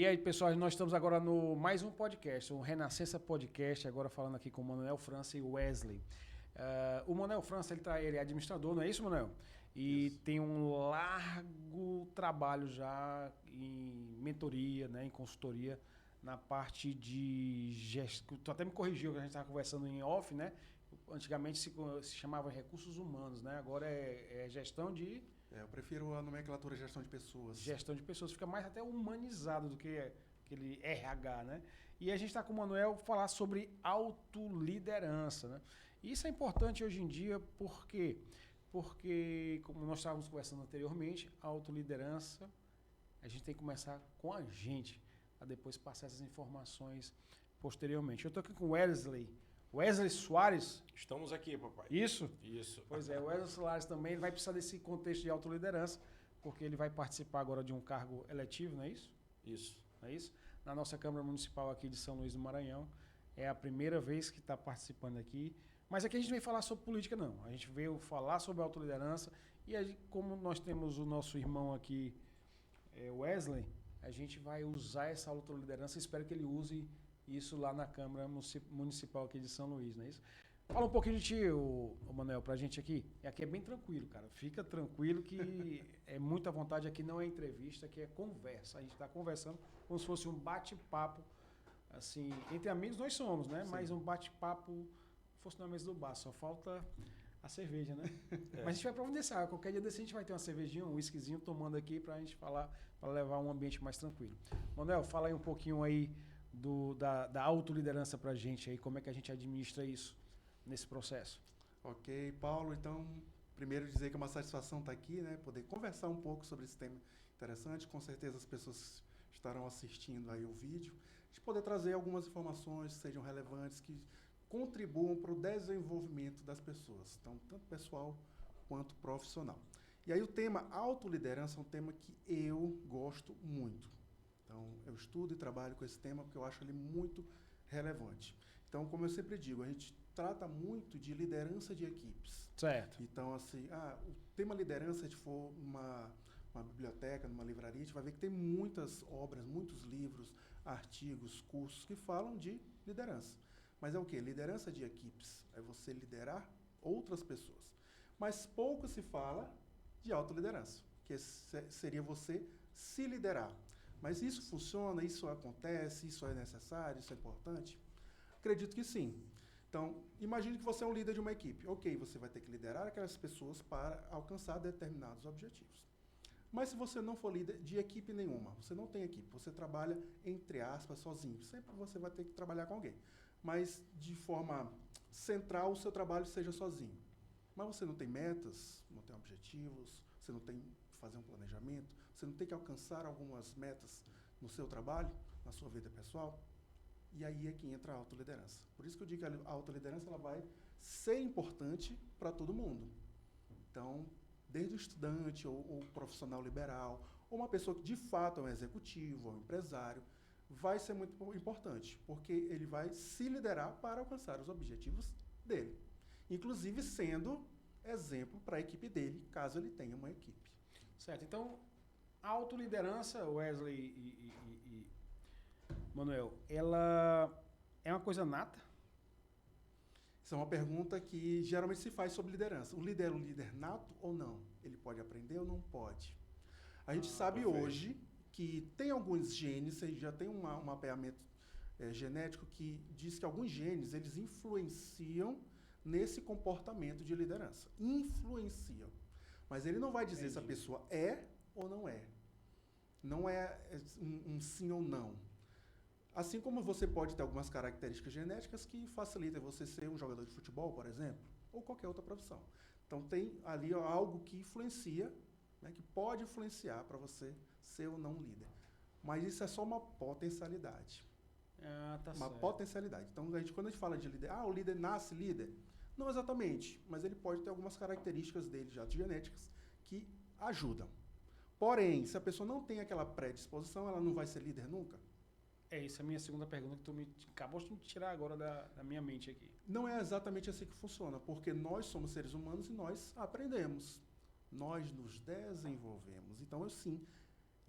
aí, pessoal, nós estamos agora no mais um podcast, o Renascença Podcast, agora falando aqui com o Manuel França e o Wesley. O Manuel França, ele é administrador, não é isso, Manuel? E Isso. tem um largo trabalho já em mentoria, né, em consultoria, na parte de gestão. Tu até me corrigiu, que a gente estava conversando em off, né? Antigamente se chamava recursos humanos, né? Agora é gestão de... Eu prefiro a nomenclatura gestão de pessoas. Gestão de pessoas, fica mais até humanizado do que aquele RH, né? E a gente está com o Manuel falar sobre autoliderança, né? E isso é importante hoje em dia porque, como nós estávamos conversando anteriormente, a autoliderança, a gente tem que começar com a gente, a depois passar essas informações posteriormente. Eu estou aqui com o Wesley Soares. Estamos aqui, papai. Isso? Isso. Pois é, o Wesley Soares também ele vai precisar desse contexto de autoliderança, porque ele vai participar agora de um cargo eletivo, não é isso? Isso. Não é isso? Na nossa Câmara Municipal aqui de São Luís do Maranhão. É a primeira vez que está participando aqui. Mas aqui a gente não veio falar sobre política, não. A gente veio falar sobre autoliderança. E como nós temos o nosso irmão aqui, Wesley, a gente vai usar essa autoliderança. Espero que ele use isso lá na Câmara Municipal aqui de São Luís, não é isso? Fala um pouquinho de ti, o Manuel, pra gente aqui. Aqui é bem tranquilo, cara. Fica tranquilo que é muita vontade. Aqui não é entrevista, aqui é conversa. A gente está conversando como se fosse um bate-papo, assim, entre amigos nós somos, né? Sim. Mas um bate-papo fosse na mesa do bar. Só falta a cerveja, né? Mas a gente vai providenciar. Qualquer dia desse a gente vai ter uma cervejinha, um whiskyzinho tomando aqui pra gente falar, para levar um ambiente mais tranquilo. Manuel, fala aí um pouquinho aí da autoliderança pra gente aí, como é que a gente administra isso nesse processo. Ok, Paulo, então, primeiro dizer que é uma satisfação estar aqui, né, poder conversar um pouco sobre esse tema interessante, com certeza as pessoas estarão assistindo aí o vídeo, de poder trazer algumas informações que sejam relevantes, que contribuam para o desenvolvimento das pessoas, então, tanto pessoal quanto profissional. E aí o tema autoliderança é um tema que eu gosto muito. Então, eu estudo e trabalho com esse tema porque eu acho ele muito relevante. Então, como eu sempre digo, a gente trata muito de liderança de equipes. Certo. Então, assim, o tema liderança, se a gente for uma biblioteca, numa livraria, a gente vai ver que tem muitas obras, muitos livros, artigos, cursos que falam de liderança. Mas é o quê? Liderança de equipes. É você liderar outras pessoas. Mas pouco se fala de autoliderança, que seria você se liderar. Mas isso funciona, isso acontece, isso é necessário, isso é importante? Acredito que sim. Então, imagine que você é um líder de uma equipe. Ok, você vai ter que liderar aquelas pessoas para alcançar determinados objetivos. Mas se você não for líder de equipe nenhuma, você não tem equipe, você trabalha, entre aspas, sozinho. Sempre você vai ter que trabalhar com alguém. Mas, de forma central, o seu trabalho seja sozinho. Mas você não tem metas, não tem objetivos, você não tem que fazer um planejamento, você não tem que alcançar algumas metas no seu trabalho, na sua vida pessoal. E aí é que entra a autoliderança. Por isso que eu digo que a autoliderança ela vai ser importante para todo mundo. Então, desde o estudante ou o profissional liberal, ou uma pessoa que de fato é um executivo, ou um empresário, vai ser muito importante, porque ele vai se liderar para alcançar os objetivos dele. Inclusive sendo exemplo para a equipe dele, caso ele tenha uma equipe. Certo. Então, a autoliderança, Wesley e Manuel, ela é uma coisa nata? Essa é uma pergunta que geralmente se faz sobre liderança. O líder é um líder nato ou não? Ele pode aprender ou não pode? A gente sabe perfeito. hoje que tem alguns genes, já tem um mapeamento genético que diz que alguns genes eles influenciam nesse comportamento de liderança. Influenciam. Mas ele não vai dizer se a pessoa é ou não é. Não é um sim ou não. Assim como você pode ter algumas características genéticas que facilitam você ser um jogador de futebol, por exemplo, ou qualquer outra profissão. Então tem ali algo que influencia, né, que pode influenciar para você ser ou não líder. Mas isso é só uma potencialidade. Tá uma certo. potencialidade. Então, quando a gente fala de líder, o líder nasce líder? Não exatamente, mas ele pode ter algumas características dele já genéticas que ajudam. Porém, se a pessoa não tem aquela predisposição, ela não vai ser líder nunca? Essa é a minha segunda pergunta que tu acabou de me tirar agora da minha mente aqui. Não é exatamente assim que funciona, porque nós somos seres humanos e nós aprendemos. Nós nos desenvolvemos. Então,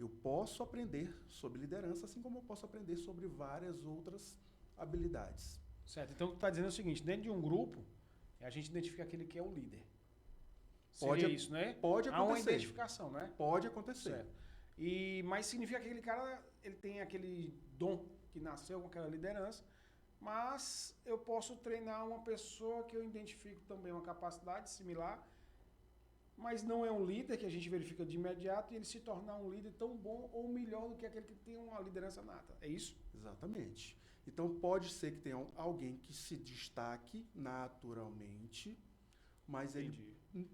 Eu posso aprender sobre liderança, assim como eu posso aprender sobre várias outras habilidades. Certo. Então, o que tu está dizendo é o seguinte, dentro de um grupo, a gente identifica aquele que é o líder. Pode, Seria isso, né? pode Há uma acontecer. identificação, né? Pode acontecer. Certo. Mas significa que aquele cara ele tem aquele dom que nasceu com aquela liderança, mas eu posso treinar uma pessoa que eu identifico também uma capacidade similar, mas não é um líder que a gente verifica de imediato e ele se tornar um líder tão bom ou melhor do que aquele que tem uma liderança nata. É isso? Exatamente. Então, pode ser que tenha alguém que se destaque naturalmente, mas Entendi. ele,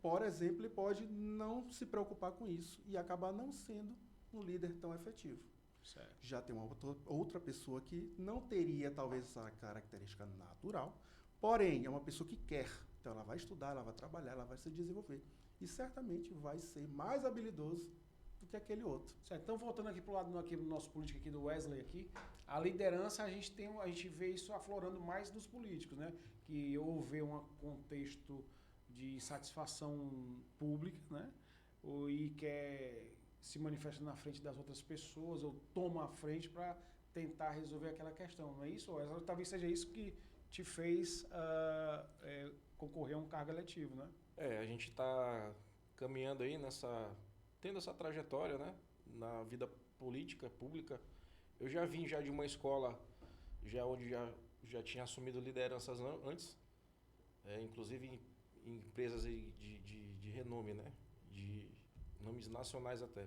por exemplo, ele pode não se preocupar com isso e acabar não sendo um líder tão efetivo. Certo. Já tem uma outra pessoa que não teria, talvez, essa característica natural, porém, é uma pessoa que quer. Então, ela vai estudar, ela vai trabalhar, ela vai se desenvolver. E certamente vai ser mais habilidoso do que aquele outro. Certo. Então, voltando aqui para o lado aqui do nosso político aqui, do Wesley aqui, a liderança, a gente vê isso aflorando mais dos políticos, né? Que houve um contexto de satisfação pública, né? E quer se manifesta na frente das outras pessoas ou toma a frente para tentar resolver aquela questão, não é isso? Ou talvez seja isso que te fez concorrer a um cargo eletivo, né? A gente está caminhando aí tendo essa trajetória, né, na vida política, pública. Eu já vim já de uma escola onde já tinha assumido lideranças antes, inclusive em empresas aí de renome, né, de nomes nacionais até,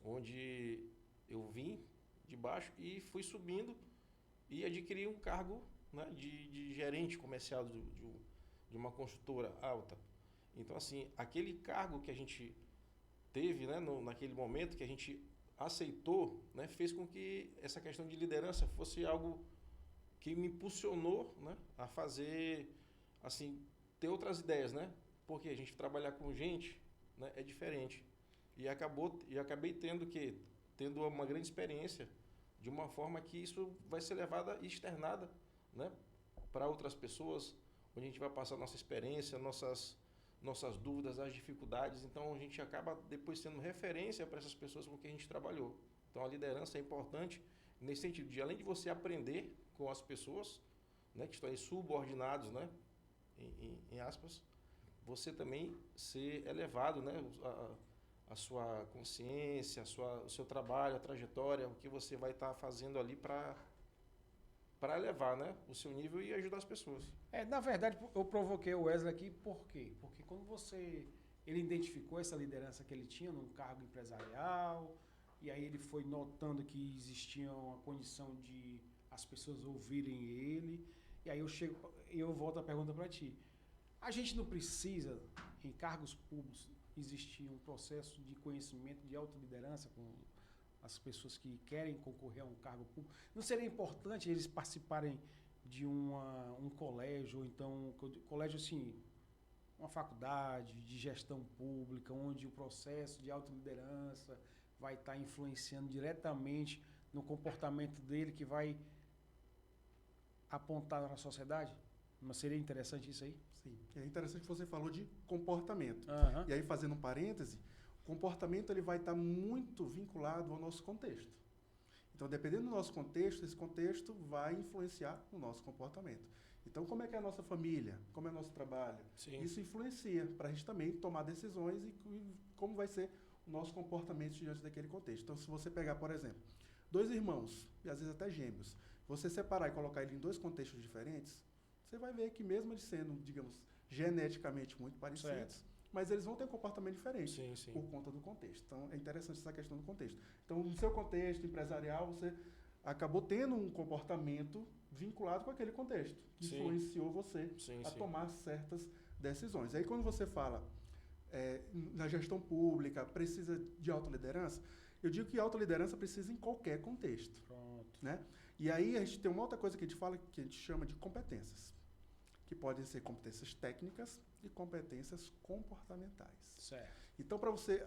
onde eu vim de baixo e fui subindo e adquiri um cargo, né, de gerente comercial de uma construtora alta. Então, assim, aquele cargo que a gente teve, né, naquele momento, que a gente aceitou, né, fez com que essa questão de liderança fosse algo que me impulsionou, né, a fazer, assim, ter outras ideias, né? Porque a gente trabalhar com gente, né, é diferente. E acabei tendo uma grande experiência de uma forma que isso vai ser levada e externada, né, para outras pessoas, onde a gente vai passar nossa experiência, nossas dúvidas, as dificuldades. Então, a gente acaba depois sendo referência para essas pessoas com quem a gente trabalhou. Então, a liderança é importante nesse sentido de, além de você aprender com as pessoas, né, que estão aí subordinados, né, em aspas, você também ser elevado, né, a sua consciência, o seu trabalho, a trajetória, o que você vai estar fazendo ali para elevar, né, o seu nível e ajudar as pessoas. Na verdade, eu provoquei o Wesley aqui por quê? Porque quando ele identificou essa liderança que ele tinha num cargo empresarial, e aí ele foi notando que existia uma condição de as pessoas ouvirem ele, e aí eu volto a pergunta para ti. A gente não precisa, em cargos públicos, existir um processo de conhecimento de autoliderança com as pessoas que querem concorrer a um cargo público? Não seria importante eles participarem de um colégio, ou então, colégio assim, uma faculdade de gestão pública, onde o processo de autoliderança vai estar influenciando diretamente no comportamento dele, que vai apontar na sociedade? Não seria interessante isso aí? Sim, é interessante que você falou de comportamento. Uhum. E aí, fazendo um parêntese, o comportamento ele vai estar muito vinculado ao nosso contexto. Então, dependendo do nosso contexto, esse contexto vai influenciar o nosso comportamento. Então, como é que é a nossa família? Como é o nosso trabalho? Sim. Isso influencia para a gente também tomar decisões e como vai ser o nosso comportamento diante daquele contexto. Então, se você pegar, por exemplo, 2 irmãos, e às vezes até gêmeos, você separar e colocar ele em 2 contextos diferentes, você vai ver que mesmo eles sendo, digamos, geneticamente muito parecidos, certo, mas eles vão ter um comportamento diferente Sim. por conta do contexto. Então, é interessante essa questão do contexto. Então, no seu contexto empresarial, você acabou tendo um comportamento vinculado com aquele contexto, que Sim. influenciou você a tomar certas decisões. Aí, quando você fala na gestão pública, precisa de autoliderança, eu digo que autoliderança precisa em qualquer contexto. Pronto. Né? E aí, a gente tem uma outra coisa que a gente fala, que a gente chama de competências, que podem ser competências técnicas e competências comportamentais. Certo. Então, para você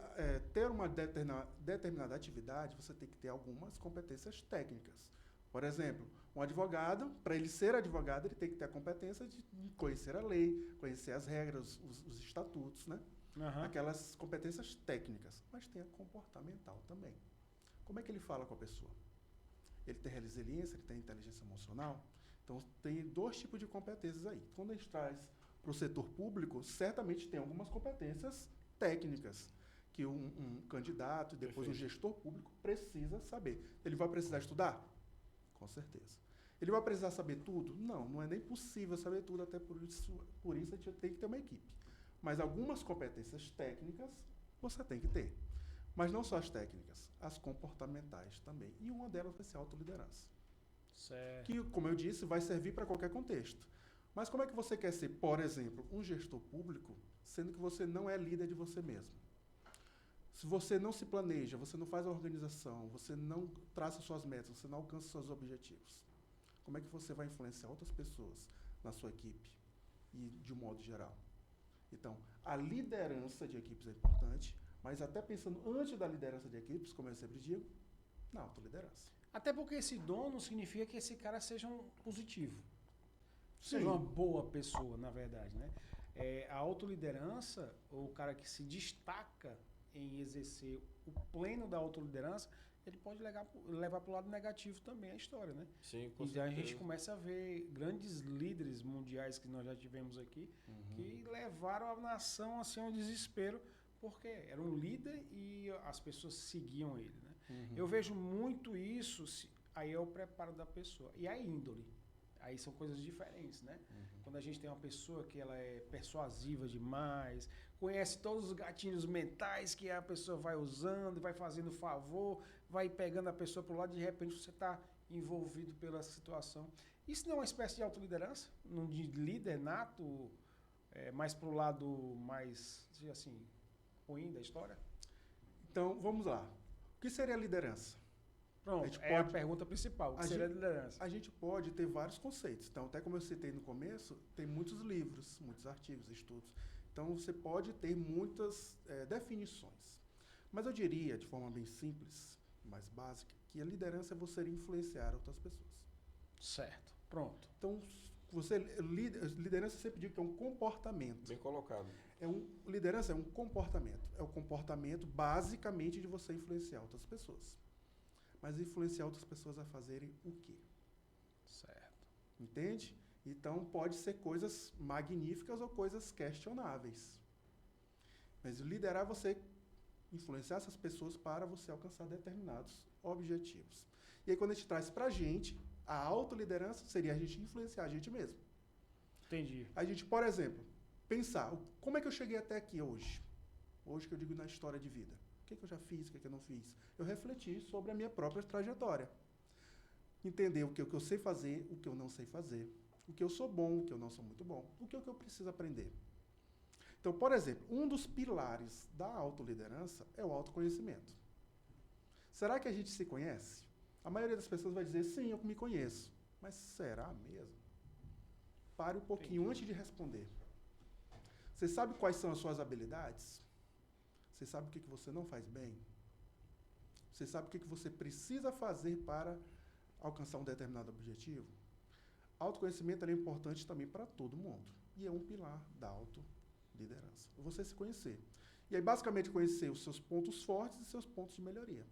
ter uma determinada atividade, você tem que ter algumas competências técnicas. Por exemplo, um advogado, para ele ser advogado, ele tem que ter a competência de conhecer a lei, conhecer as regras, os estatutos, né? Aham. aquelas competências técnicas, mas tem a comportamental também. Como é que ele fala com a pessoa? Ele tem resiliência, ele tem inteligência emocional? Então, tem 2 tipos de competências aí. Quando a gente traz para o setor público, certamente tem algumas competências técnicas que um candidato e depois um gestor público precisa saber. Ele vai precisar estudar? Com certeza. Ele vai precisar saber tudo? Não, não é nem possível saber tudo, até por isso a gente tem que ter uma equipe. Mas algumas competências técnicas você tem que ter. Mas não só as técnicas, as comportamentais também. E uma delas vai ser a autoliderança. Certo. Que, como eu disse, vai servir para qualquer contexto. Mas como é que você quer ser, por exemplo, um gestor público, sendo que você não é líder de você mesmo? Se você não se planeja, você não faz a organização, você não traça suas metas, você não alcança seus objetivos, como é que você vai influenciar outras pessoas na sua equipe e de um modo geral? Então, a liderança de equipes é importante, mas até pensando antes da liderança de equipes, como eu sempre digo, na autoliderança. Até porque esse dom não significa que esse cara seja um positivo. Seja Sim. uma boa pessoa, na verdade, né? A autoliderança, ou o cara que se destaca em exercer o pleno da autoliderança, ele pode levar para o lado negativo também a história, né? Sim, com E a gente certeza. começa a ver grandes líderes mundiais que nós já tivemos aqui, que levaram a nação assim, a um desespero, porque era um líder e as pessoas seguiam ele, né? Eu vejo muito isso, aí é o preparo da pessoa. E a índole. Aí são coisas diferentes, né? Quando a gente tem uma pessoa que ela é persuasiva demais, conhece todos os gatilhos mentais que a pessoa vai usando, vai fazendo favor, vai pegando a pessoa para o lado e de repente você está envolvido pela situação. Isso não é uma espécie de autoliderança? Não de líder nato, mais para o lado mais, assim, ruim da história? Então, vamos lá. O que seria a liderança? Pronto, A gente é a pode- pergunta principal. O que a seria a gente- liderança? A gente pode ter vários conceitos. Então, até como eu citei no começo, tem muitos livros, muitos artigos, estudos. Então, você pode ter muitas definições. Mas eu diria, de forma bem simples, mais básica, que a liderança é você influenciar outras pessoas. Certo, pronto. Então, liderança eu sempre digo que é um comportamento. Bem colocado. Liderança é um comportamento. É o comportamento, basicamente, de você influenciar outras pessoas. Mas influenciar outras pessoas a fazerem o quê? Certo. Entende? Então, pode ser coisas magníficas ou coisas questionáveis. Mas liderar você influenciar essas pessoas para você alcançar determinados objetivos. E aí, quando a gente traz para a gente, a autoliderança seria a gente influenciar a gente mesmo. Entendi. A gente, por exemplo, pensar, como é que eu cheguei até aqui hoje? Hoje que eu digo na história de vida. O que eu já fiz, o que eu não fiz? Eu refleti sobre a minha própria trajetória. Entender o que eu sei fazer, o que eu não sei fazer. O que eu sou bom, o que eu não sou muito bom. O que eu preciso aprender. Então, por exemplo, um dos pilares da autoliderança é o autoconhecimento. Será que a gente se conhece? A maioria das pessoas vai dizer, sim, eu me conheço. Mas será mesmo? Pare um pouquinho antes de responder. Você sabe quais são as suas habilidades? Você sabe o que você não faz bem? Você sabe o que você precisa fazer para alcançar um determinado objetivo? Autoconhecimento é importante também para todo mundo. E é um pilar da autoliderança. Você se conhecer. E aí, basicamente, conhecer os seus pontos fortes e seus pontos de melhoria.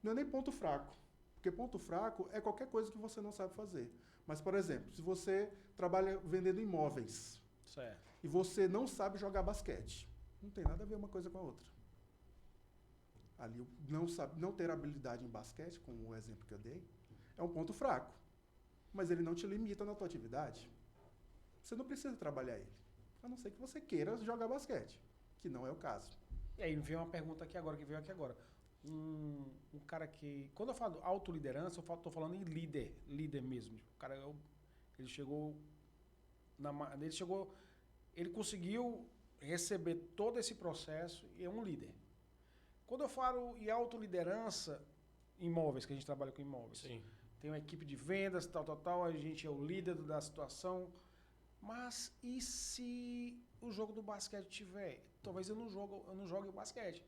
Não é nem ponto fraco. Porque ponto fraco é qualquer coisa que você não sabe fazer. Mas, por exemplo, se você trabalha vendendo imóveis, Certo. e você não sabe jogar basquete, não tem nada a ver uma coisa com a outra. Ali, não ter habilidade em basquete, como o exemplo que eu dei, é um ponto fraco. Mas ele não te limita na tua atividade. Você não precisa trabalhar ele. A não ser que você queira jogar basquete, que não é o caso. E aí veio uma pergunta aqui agora, que veio aqui agora. Um cara que... Quando eu falo autoliderança, eu estou falando em líder mesmo. O cara, ele chegou... Ele conseguiu receber todo esse processo e é um líder. Quando eu falo em autoliderança, imóveis, que a gente trabalha com imóveis. Sim. Tem uma equipe de vendas, tal, a gente é o líder da situação. Mas e se o jogo do basquete tiver? Talvez eu não jogue o basquete.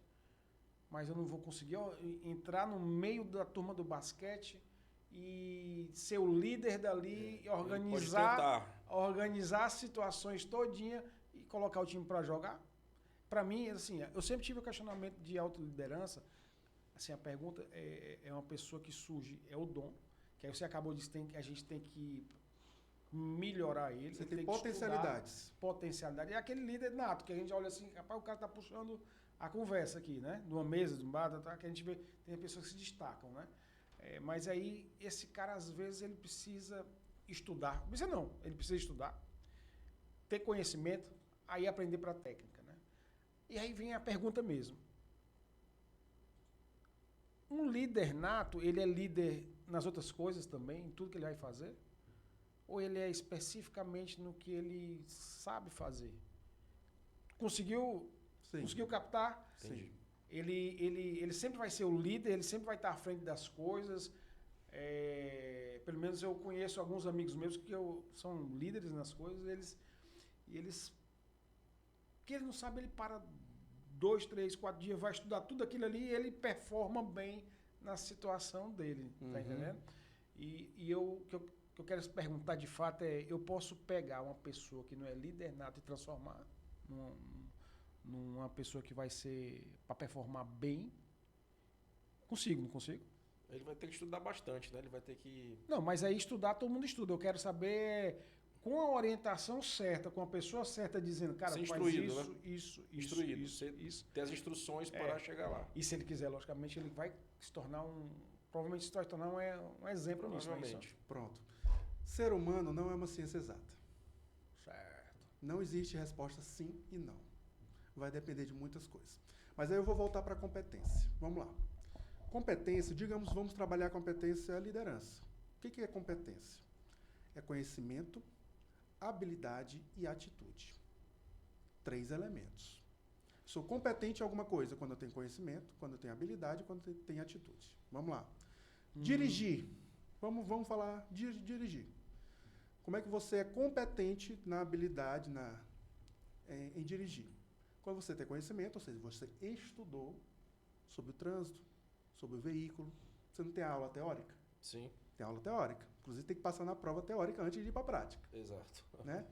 Mas eu não vou conseguir entrar no meio da turma do basquete e ser o líder dali e organizar as situações todinha e colocar o time para jogar. para mim, assim, eu sempre tive o questionamento de autoliderança. Assim, a pergunta é uma pessoa que surge, é o dom, que aí você acabou de dizer que a gente tem que melhorar ele. Você ele tem que potencialidades. estudar, potencialidade. É aquele líder nato, que a gente olha assim, rapaz, o cara tá puxando a conversa aqui, né? Numa mesa, de um bar, que a gente vê, tem pessoas que se destacam, né? Mas aí, esse cara, às vezes, ele precisa estudar. Precisa não, ele precisa estudar, ter conhecimento, aí aprender para a técnica, né? E aí vem a pergunta mesmo. Um líder nato, ele é líder nas outras coisas também, em tudo que ele vai fazer? Ou ele é especificamente no que ele sabe fazer? Conseguiu captar? Entendi. Ele sempre vai ser o líder, ele sempre vai estar à frente das coisas. Pelo menos eu conheço alguns amigos meus que são líderes nas coisas, eles que ele não sabe, ele para 2, 3, 4 dias, vai estudar tudo aquilo ali e ele performa bem na situação dele, tá entendendo? E o que eu quero perguntar de fato eu posso pegar uma pessoa que não é líder nato e transformar numa pessoa que vai ser, para performar bem? Consigo, não consigo? Ele vai ter que estudar bastante, né? Ele vai ter que... Não, mas aí estudar, todo mundo estuda. Eu quero saber com a orientação certa, com a pessoa certa dizendo, cara, ser faz instruído, isso, né? instruído, isso. Ter as instruções para chegar lá. E se ele quiser, logicamente, ele vai se tornar provavelmente se tornar um exemplo nisso. Provavelmente. Pronto. Ser humano não é uma ciência exata. Certo. Não existe resposta sim e não. Vai depender de muitas coisas. Mas aí eu vou voltar para a competência. Vamos lá. Competência, digamos, vamos trabalhar a competência liderança. O que é competência? É conhecimento, habilidade e atitude. 3 elementos. Sou competente em alguma coisa quando eu tenho conhecimento, quando eu tenho habilidade, quando eu tenho atitude. Vamos lá. Dirigir. Vamos falar de dirigir. Como é que você é competente na habilidade em dirigir? Quando você tem conhecimento, ou seja, você estudou sobre o trânsito, sobre o veículo. Você não tem aula teórica? Sim. Tem aula teórica. Inclusive, tem que passar na prova teórica antes de ir para a prática. Exato. Né?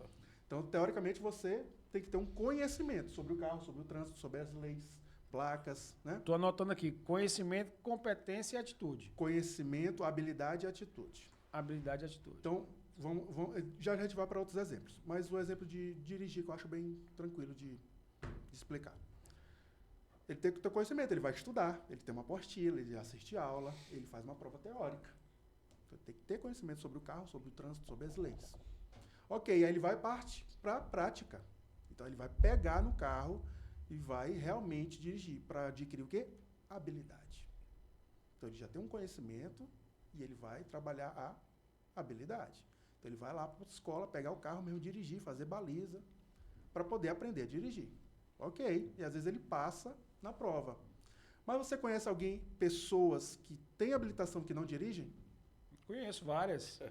Então, teoricamente, você tem que ter um conhecimento sobre o carro, sobre o trânsito, sobre as leis, placas. Né? Estou anotando aqui, conhecimento, competência e atitude. Conhecimento, habilidade e atitude. Habilidade e atitude. Então, já a gente vai para outros exemplos. Mas o exemplo de dirigir, que eu acho bem tranquilo de explicar. Ele tem que ter conhecimento, ele vai estudar, ele tem uma apostila, ele assiste aula, ele faz uma prova teórica. Então, tem que ter conhecimento sobre o carro, sobre o trânsito, sobre as leis. Ok, aí ele vai partir para a prática. Então, ele vai pegar no carro e vai realmente dirigir para adquirir o quê? Habilidade. Então, ele já tem um conhecimento e ele vai trabalhar a habilidade. Então, ele vai lá para a escola, pegar o carro mesmo, dirigir, fazer baliza, para poder aprender a dirigir. Ok, e às vezes ele passa na prova. Mas você conhece pessoas que têm habilitação que não dirigem? Conheço várias.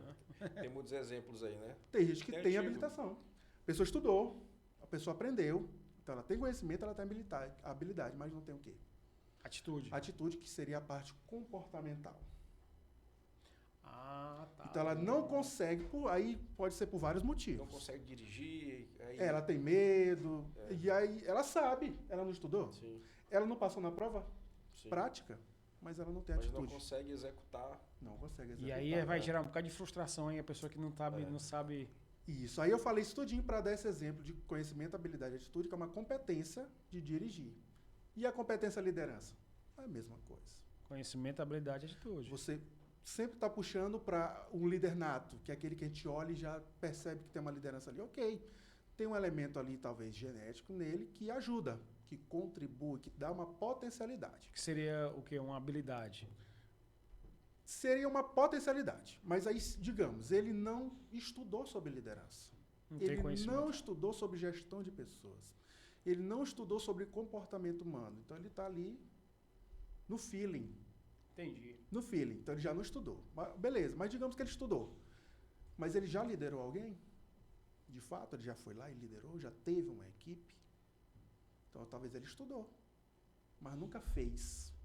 Tem muitos exemplos aí, né? Tem gente que tem artigo. habilitação. A pessoa estudou, a pessoa aprendeu, então ela tem conhecimento, ela tem habilidade, mas não tem o quê? Atitude. Atitude, que seria a parte comportamental. Ah, tá. Então ela não consegue, aí pode ser por vários motivos. Não consegue dirigir. Aí... Ela tem medo, e aí ela sabe, ela não estudou? Sim. Ela não passou na prova Sim. prática, mas ela não tem Mas atitude. não consegue executar. Não consegue executar. E aí vai gerar um bocado de frustração, hein? A pessoa que não sabe... Isso. Aí eu falei isso tudinho para dar esse exemplo de conhecimento, habilidade e atitude, que é uma competência de dirigir. E a competência liderança? É a mesma coisa. Conhecimento, habilidade e atitude. Você sempre está puxando para um líder nato, que é aquele que a gente olha e já percebe que tem uma liderança ali. Ok, tem um elemento ali, talvez genético, nele, que ajuda, que contribui, que dá uma potencialidade. Que seria o quê? Uma habilidade. Seria uma potencialidade. Mas aí, digamos, ele não estudou sobre liderança. Ele não estudou sobre gestão de pessoas. Ele não estudou sobre comportamento humano. Então, ele está ali no feeling. Entendi. No feeling. Então, ele já não estudou. Beleza, mas digamos que ele estudou. Mas ele já liderou alguém? De fato, ele já foi lá e liderou? Já teve uma equipe? Então, talvez ele estudou. Mas nunca fez.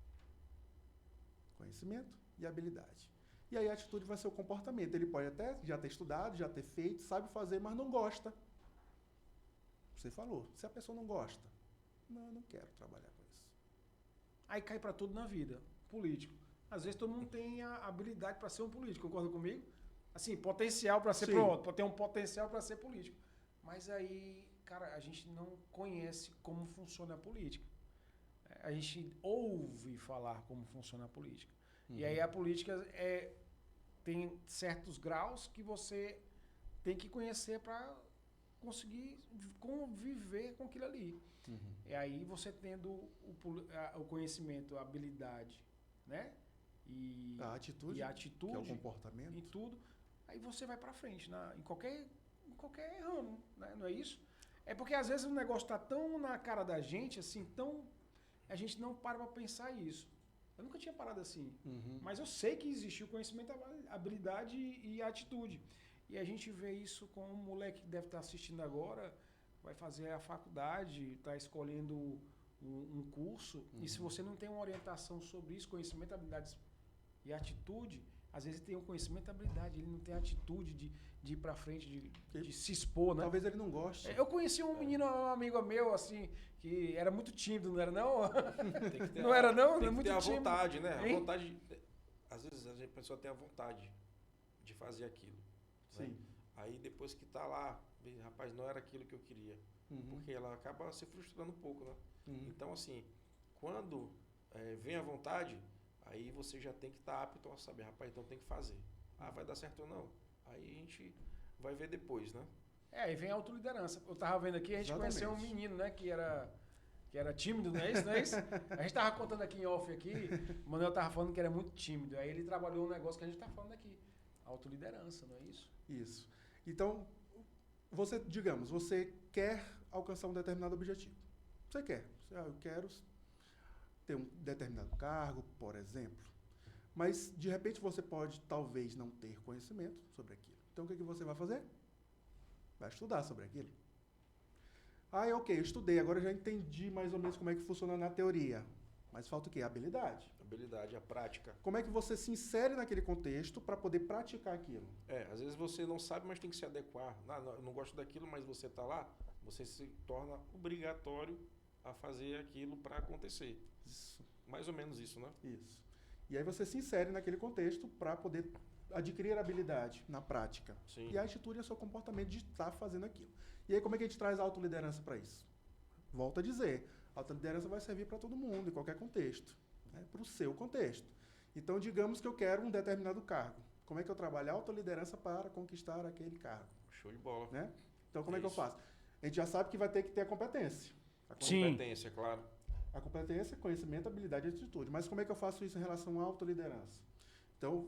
Conhecimento e habilidade. E aí a atitude vai ser o comportamento. Ele pode até já ter estudado, já ter feito, sabe fazer, mas não gosta. Você falou. Se a pessoa não gosta, Não, eu não quero trabalhar com isso. Aí cai para tudo na vida. Político. Às vezes todo mundo tem a habilidade para ser um político, concorda comigo? Assim, potencial para ser Sim. pronto, ter um potencial para ser político. Mas aí, cara, a gente não conhece como funciona a política. A gente ouve falar como funciona a política. E aí a política tem certos graus que você tem que conhecer para conseguir conviver com aquilo ali. E aí você tendo o conhecimento, a habilidade, né? E A atitude, e a atitude que é o comportamento. em tudo, aí você vai para frente, em qualquer ramo, né? Não é isso? É porque às vezes o negócio está tão na cara da gente, assim, a gente não para pensar isso. Eu nunca tinha parado assim, mas eu sei que existe o conhecimento, a habilidade e a atitude. E a gente vê isso com um moleque que deve estar assistindo agora, vai fazer a faculdade, está escolhendo um curso, e se você não tem uma orientação sobre isso, conhecimento, habilidades e atitude, às vezes ele tem um conhecimento e habilidade, ele não tem a atitude de ir para frente, de se expor, né? Talvez ele não goste. Eu conheci um menino, um amigo meu, assim, que era muito tímido, não era não? Tem que ter Não era não? Tem que Muito ter a tímido. vontade, né? Hein? A vontade... Às vezes a pessoa tem a vontade de fazer aquilo. Né? Sim. Aí depois que tá lá, rapaz, não era aquilo que eu queria. Porque ela acaba se frustrando um pouco, né? Então, assim, quando vem a vontade, aí você já tem que estar apto a saber, rapaz, então tem que fazer. Ah, vai dar certo ou não? Aí a gente vai ver depois, né? Aí vem a autoliderança. Eu tava vendo aqui, a gente Exatamente. conheceu um menino, né, que era tímido, não é isso? Não é isso? A gente tava contando aqui em off aqui, o Manuel tava falando que era muito tímido. Aí ele trabalhou um negócio que a gente tá falando aqui. Autoliderança, não é isso? Isso. Então, digamos, você quer alcançar um determinado objetivo. Você quer. Eu quero ter um determinado cargo, por exemplo. Mas, de repente, você pode, talvez, não ter conhecimento sobre aquilo. Então, o que você vai fazer? Vai estudar sobre aquilo. Ok, eu estudei, agora eu já entendi mais ou menos como é que funciona na teoria. Mas falta o quê? A habilidade. A habilidade, a prática. Como é que você se insere naquele contexto para poder praticar aquilo? Às vezes você não sabe, mas tem que se adequar. Eu não gosto daquilo, mas você está lá, você se torna obrigatório a fazer aquilo para acontecer. Isso. Mais ou menos isso, né? Isso. E aí você se insere naquele contexto para poder adquirir habilidade na prática. Sim. E a atitude é o seu comportamento de estar fazendo aquilo. E aí como é que a gente traz a autoliderança para isso? Volto a dizer, a autoliderança vai servir para todo mundo, em qualquer contexto, né? Para o seu contexto. Então, digamos que eu quero um determinado cargo. Como é que eu trabalho a autoliderança para conquistar aquele cargo? Show de bola. Né? Então, como é que eu Isso. faço? A gente já sabe que vai ter que ter a competência. Sim. Competência, claro. A competência, conhecimento, habilidade e atitude. Mas como é que eu faço isso em relação à autoliderança? Então,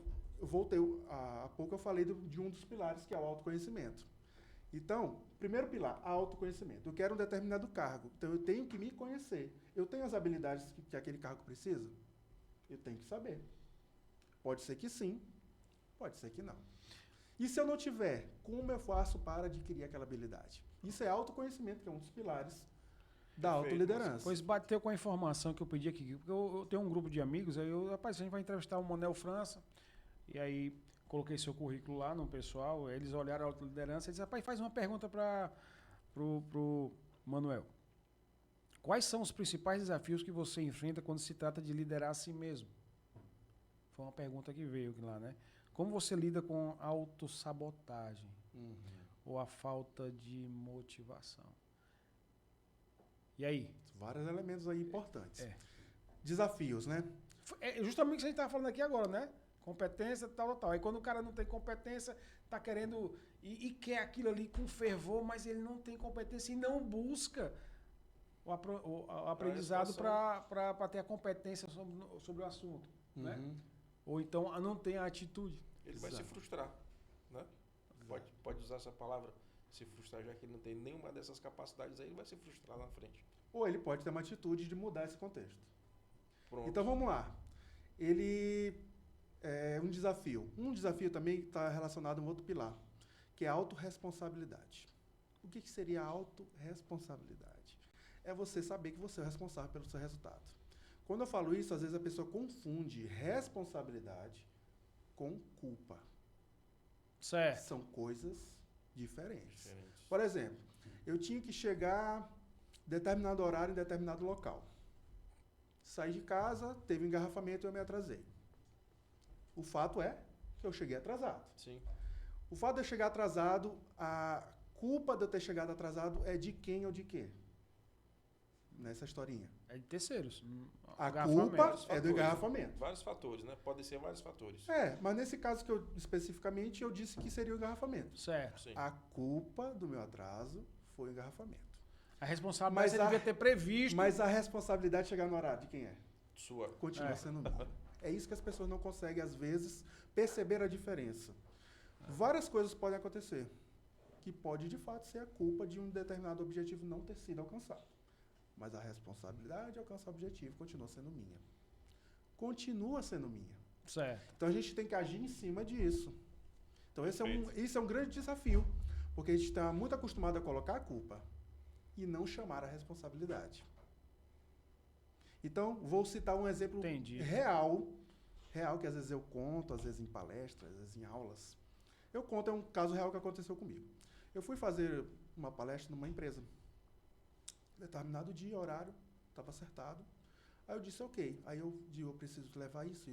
há pouco eu falei de um dos pilares, que é o autoconhecimento. Então, primeiro pilar, autoconhecimento. Eu quero um determinado cargo, então eu tenho que me conhecer. Eu tenho as habilidades que aquele cargo precisa? Eu tenho que saber. Pode ser que sim, pode ser que não. E se eu não tiver, como eu faço para adquirir aquela habilidade? Isso é autoconhecimento, que é um dos pilares da autoliderança. Pois bateu com a informação que eu pedi aqui, porque eu tenho um grupo de amigos, rapaz, a gente vai entrevistar o Manuel França, e aí coloquei seu currículo lá no pessoal, eles olharam a autoliderança e disseram, rapaz, faz uma pergunta pro Manuel. Quais são os principais desafios que você enfrenta quando se trata de liderar a si mesmo? Foi uma pergunta que veio lá, né? Como você lida com a autossabotagem ou a falta de motivação? E aí? Vários elementos aí importantes. É. Desafios, né? É justamente o que a gente estava falando aqui agora, né? Competência, tal. Aí quando o cara não tem competência, tá querendo e quer aquilo ali com fervor, mas ele não tem competência e não busca o aprendizado para ter a competência sobre o assunto, né? Ou então não tem a atitude. Ele vai se frustrar, né? Pode usar essa palavra, se frustrar, já que ele não tem nenhuma dessas capacidades aí, ele vai se frustrar lá na frente. Ou ele pode ter uma atitude de mudar esse contexto. Pronto. Então vamos lá. Ele é um desafio. Um desafio também está relacionado a um outro pilar, que é a autorresponsabilidade. O que seria a autorresponsabilidade? É você saber que você é responsável pelo seu resultado. Quando eu falo isso, às vezes a pessoa confunde responsabilidade com culpa. Certo. São coisas diferentes. Por exemplo, eu tinha que chegar determinado horário, em determinado local. Saí de casa, teve um engarrafamento e eu me atrasei. O fato é que eu cheguei atrasado. Sim. O fato de eu chegar atrasado, a culpa de eu ter chegado atrasado é de quem ou de quê? Nessa historinha. É de terceiros. A Engarrafamento. culpa é do engarrafamento. Vários fatores, né? Podem ser vários fatores. Mas nesse caso que eu especificamente, eu disse que seria o engarrafamento. Certo. Sim. A culpa do meu atraso foi o engarrafamento. A responsabilidade Mas você devia ter previsto. Mas a responsabilidade de chegar no horário de quem é? Sua. Continua sendo minha. É isso que as pessoas não conseguem, às vezes, perceber a diferença. Várias coisas podem acontecer, que pode, de fato, ser a culpa de um determinado objetivo não ter sido alcançado. Mas a responsabilidade de alcançar o objetivo continua sendo minha. Continua sendo minha. Certo. Então, a gente tem que agir em cima disso. Então, esse é um grande desafio, porque a gente está muito acostumado a colocar a culpa e não chamar a responsabilidade. Então, vou citar um exemplo real, que às vezes eu conto, às vezes em palestras, às vezes em aulas. Eu conto, é um caso real que aconteceu comigo. Eu fui fazer uma palestra numa empresa. Determinado dia, horário, estava acertado. Aí eu disse, ok. Aí eu digo, eu preciso levar isso,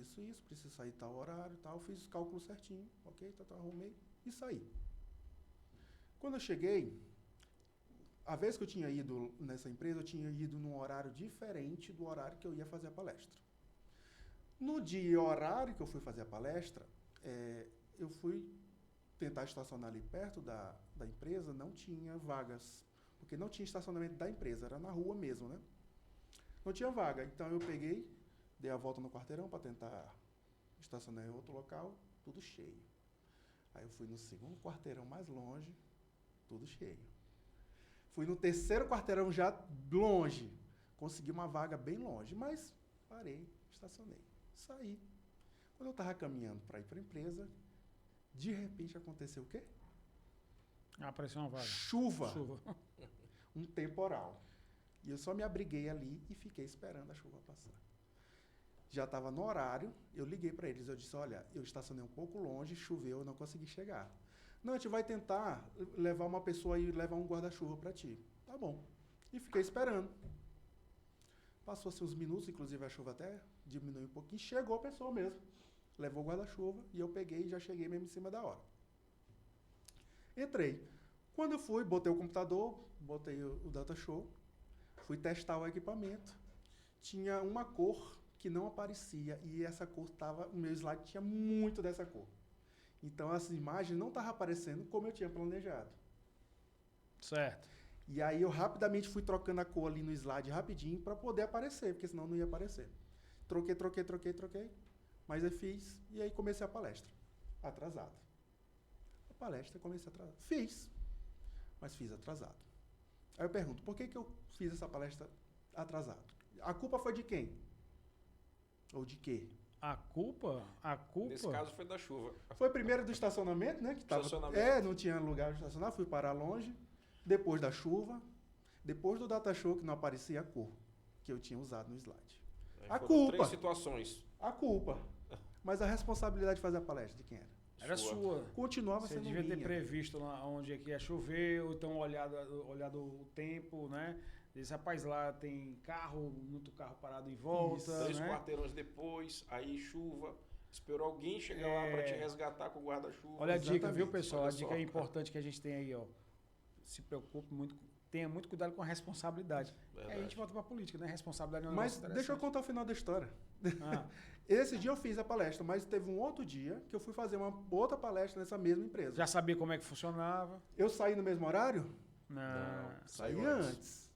preciso sair tal horário, tal. Fiz os cálculos certinho, ok, arrumei e saí. Quando eu cheguei, a vez que eu tinha ido nessa empresa, eu tinha ido num horário diferente do horário que eu ia fazer a palestra. No dia e horário que eu fui fazer a palestra, eu fui tentar estacionar ali perto da empresa, não tinha vagas. Porque não tinha estacionamento da empresa, era na rua mesmo, né? Não tinha vaga. Então eu peguei, dei a volta no quarteirão para tentar estacionar em outro local, tudo cheio. Aí eu fui no segundo quarteirão mais longe, tudo cheio. Fui no terceiro quarteirão já longe, consegui uma vaga bem longe, mas parei, estacionei, saí. Quando eu estava caminhando para ir para a empresa, de repente aconteceu o quê? Apareceu uma vaga. Chuva. Um temporal. E eu só me abriguei ali e fiquei esperando a chuva passar. Já estava no horário, eu liguei para eles, eu disse, olha, eu estacionei um pouco longe, choveu, eu não consegui chegar. Não, a gente vai tentar levar uma pessoa e levar um guarda-chuva para ti. Tá bom. E fiquei esperando. Passou-se uns minutos, inclusive a chuva até diminuiu um pouquinho, chegou a pessoa mesmo. Levou o guarda-chuva e eu peguei e já cheguei mesmo em cima da hora. Entrei. Quando eu fui, botei o computador, botei o data show, fui testar o equipamento, tinha uma cor que não aparecia e essa cor estava, o meu slide tinha muito dessa cor. Então as imagens não estavam aparecendo como eu tinha planejado. Certo. E aí eu rapidamente fui trocando a cor ali no slide rapidinho para poder aparecer, porque senão não ia aparecer. Troquei, mas eu fiz e aí comecei a palestra, atrasado. A palestra comecei atrasado. Fiz, mas fiz atrasado. Aí eu pergunto, por que eu fiz essa palestra atrasado? A culpa foi de quem? Ou de quê? A culpa? Nesse caso foi da chuva. Foi primeiro do estacionamento, né? Que tava, não tinha lugar de estacionar, fui parar longe. Depois da chuva. Depois do data show, que não aparecia a cor que eu tinha usado no slide. A culpa. 3 situações. A culpa. Mas a responsabilidade de fazer a palestra, de quem era? Era sua. Continuava Você sendo devia minha. ter previsto lá onde é que ia chover, ou então olhado o tempo, né? Diz, rapaz, lá tem muito carro parado em volta. Isso. 3 né? quarteirões depois, aí chuva. Esperou alguém chegar lá para te resgatar com o guarda-chuva. Olha a dica, viu, Exatamente. pessoal? Olha A dica só. importante que a gente tem aí, ó. Se preocupe muito, tenha muito cuidado com a responsabilidade. Verdade. Aí a gente volta pra política, né? Responsabilidade é um Mas negócio deixa eu interessante. contar o final da história. Ah, Esse dia eu fiz a palestra, mas teve um outro dia que eu fui fazer uma outra palestra nessa mesma empresa. já sabia como é que funcionava? Eu saí no mesmo horário? Não. Saí Saiu antes.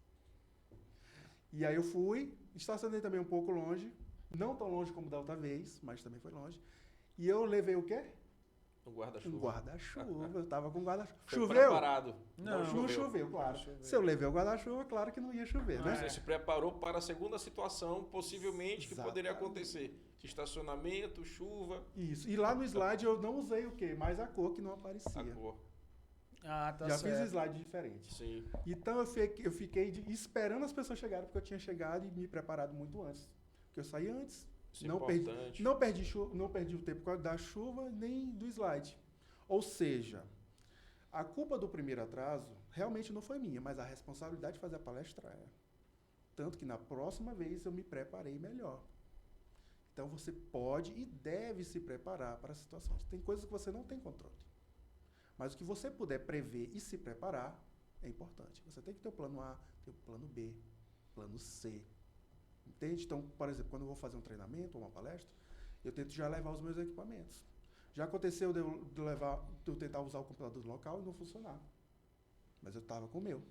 E aí eu fui, estacionei também um pouco longe, não tão longe como da outra vez, mas também foi longe. E eu levei o quê? Um guarda-chuva. Um guarda-chuva. Eu tava com um guarda-chuva. Foi Choveu? preparado. Não Não choveu, claro. Não choveu. Se eu levei o guarda-chuva, claro que não ia chover, Ah, né? Você se preparou para a segunda situação, possivelmente, que poderia Exatamente. acontecer. Estacionamento, chuva, Isso. E lá no slide eu não usei o quê? Mais a cor que não aparecia. a cor. Ah, tá Já certo. fiz slide diferente. Sim. Então eu fiquei esperando as pessoas chegarem, porque eu tinha chegado e me preparado muito antes. Porque eu saí antes. Isso é Não importante. perdi o tempo por causa da chuva nem do slide. Ou seja, A culpa do primeiro atraso realmente não foi minha, mas a responsabilidade de fazer a palestra é. Tanto que na próxima vez eu me preparei melhor. Então você pode e deve se preparar para as situações. Tem coisas que você não tem controle. Mas o que você puder prever e se preparar é importante. Você tem que ter o plano A, ter o plano B, plano C. Entende? Então, por exemplo, quando eu vou fazer um treinamento ou uma palestra, eu tento já levar os meus equipamentos. Já aconteceu de eu tentar usar o computador do local e não funcionar. Mas eu estava com o meu.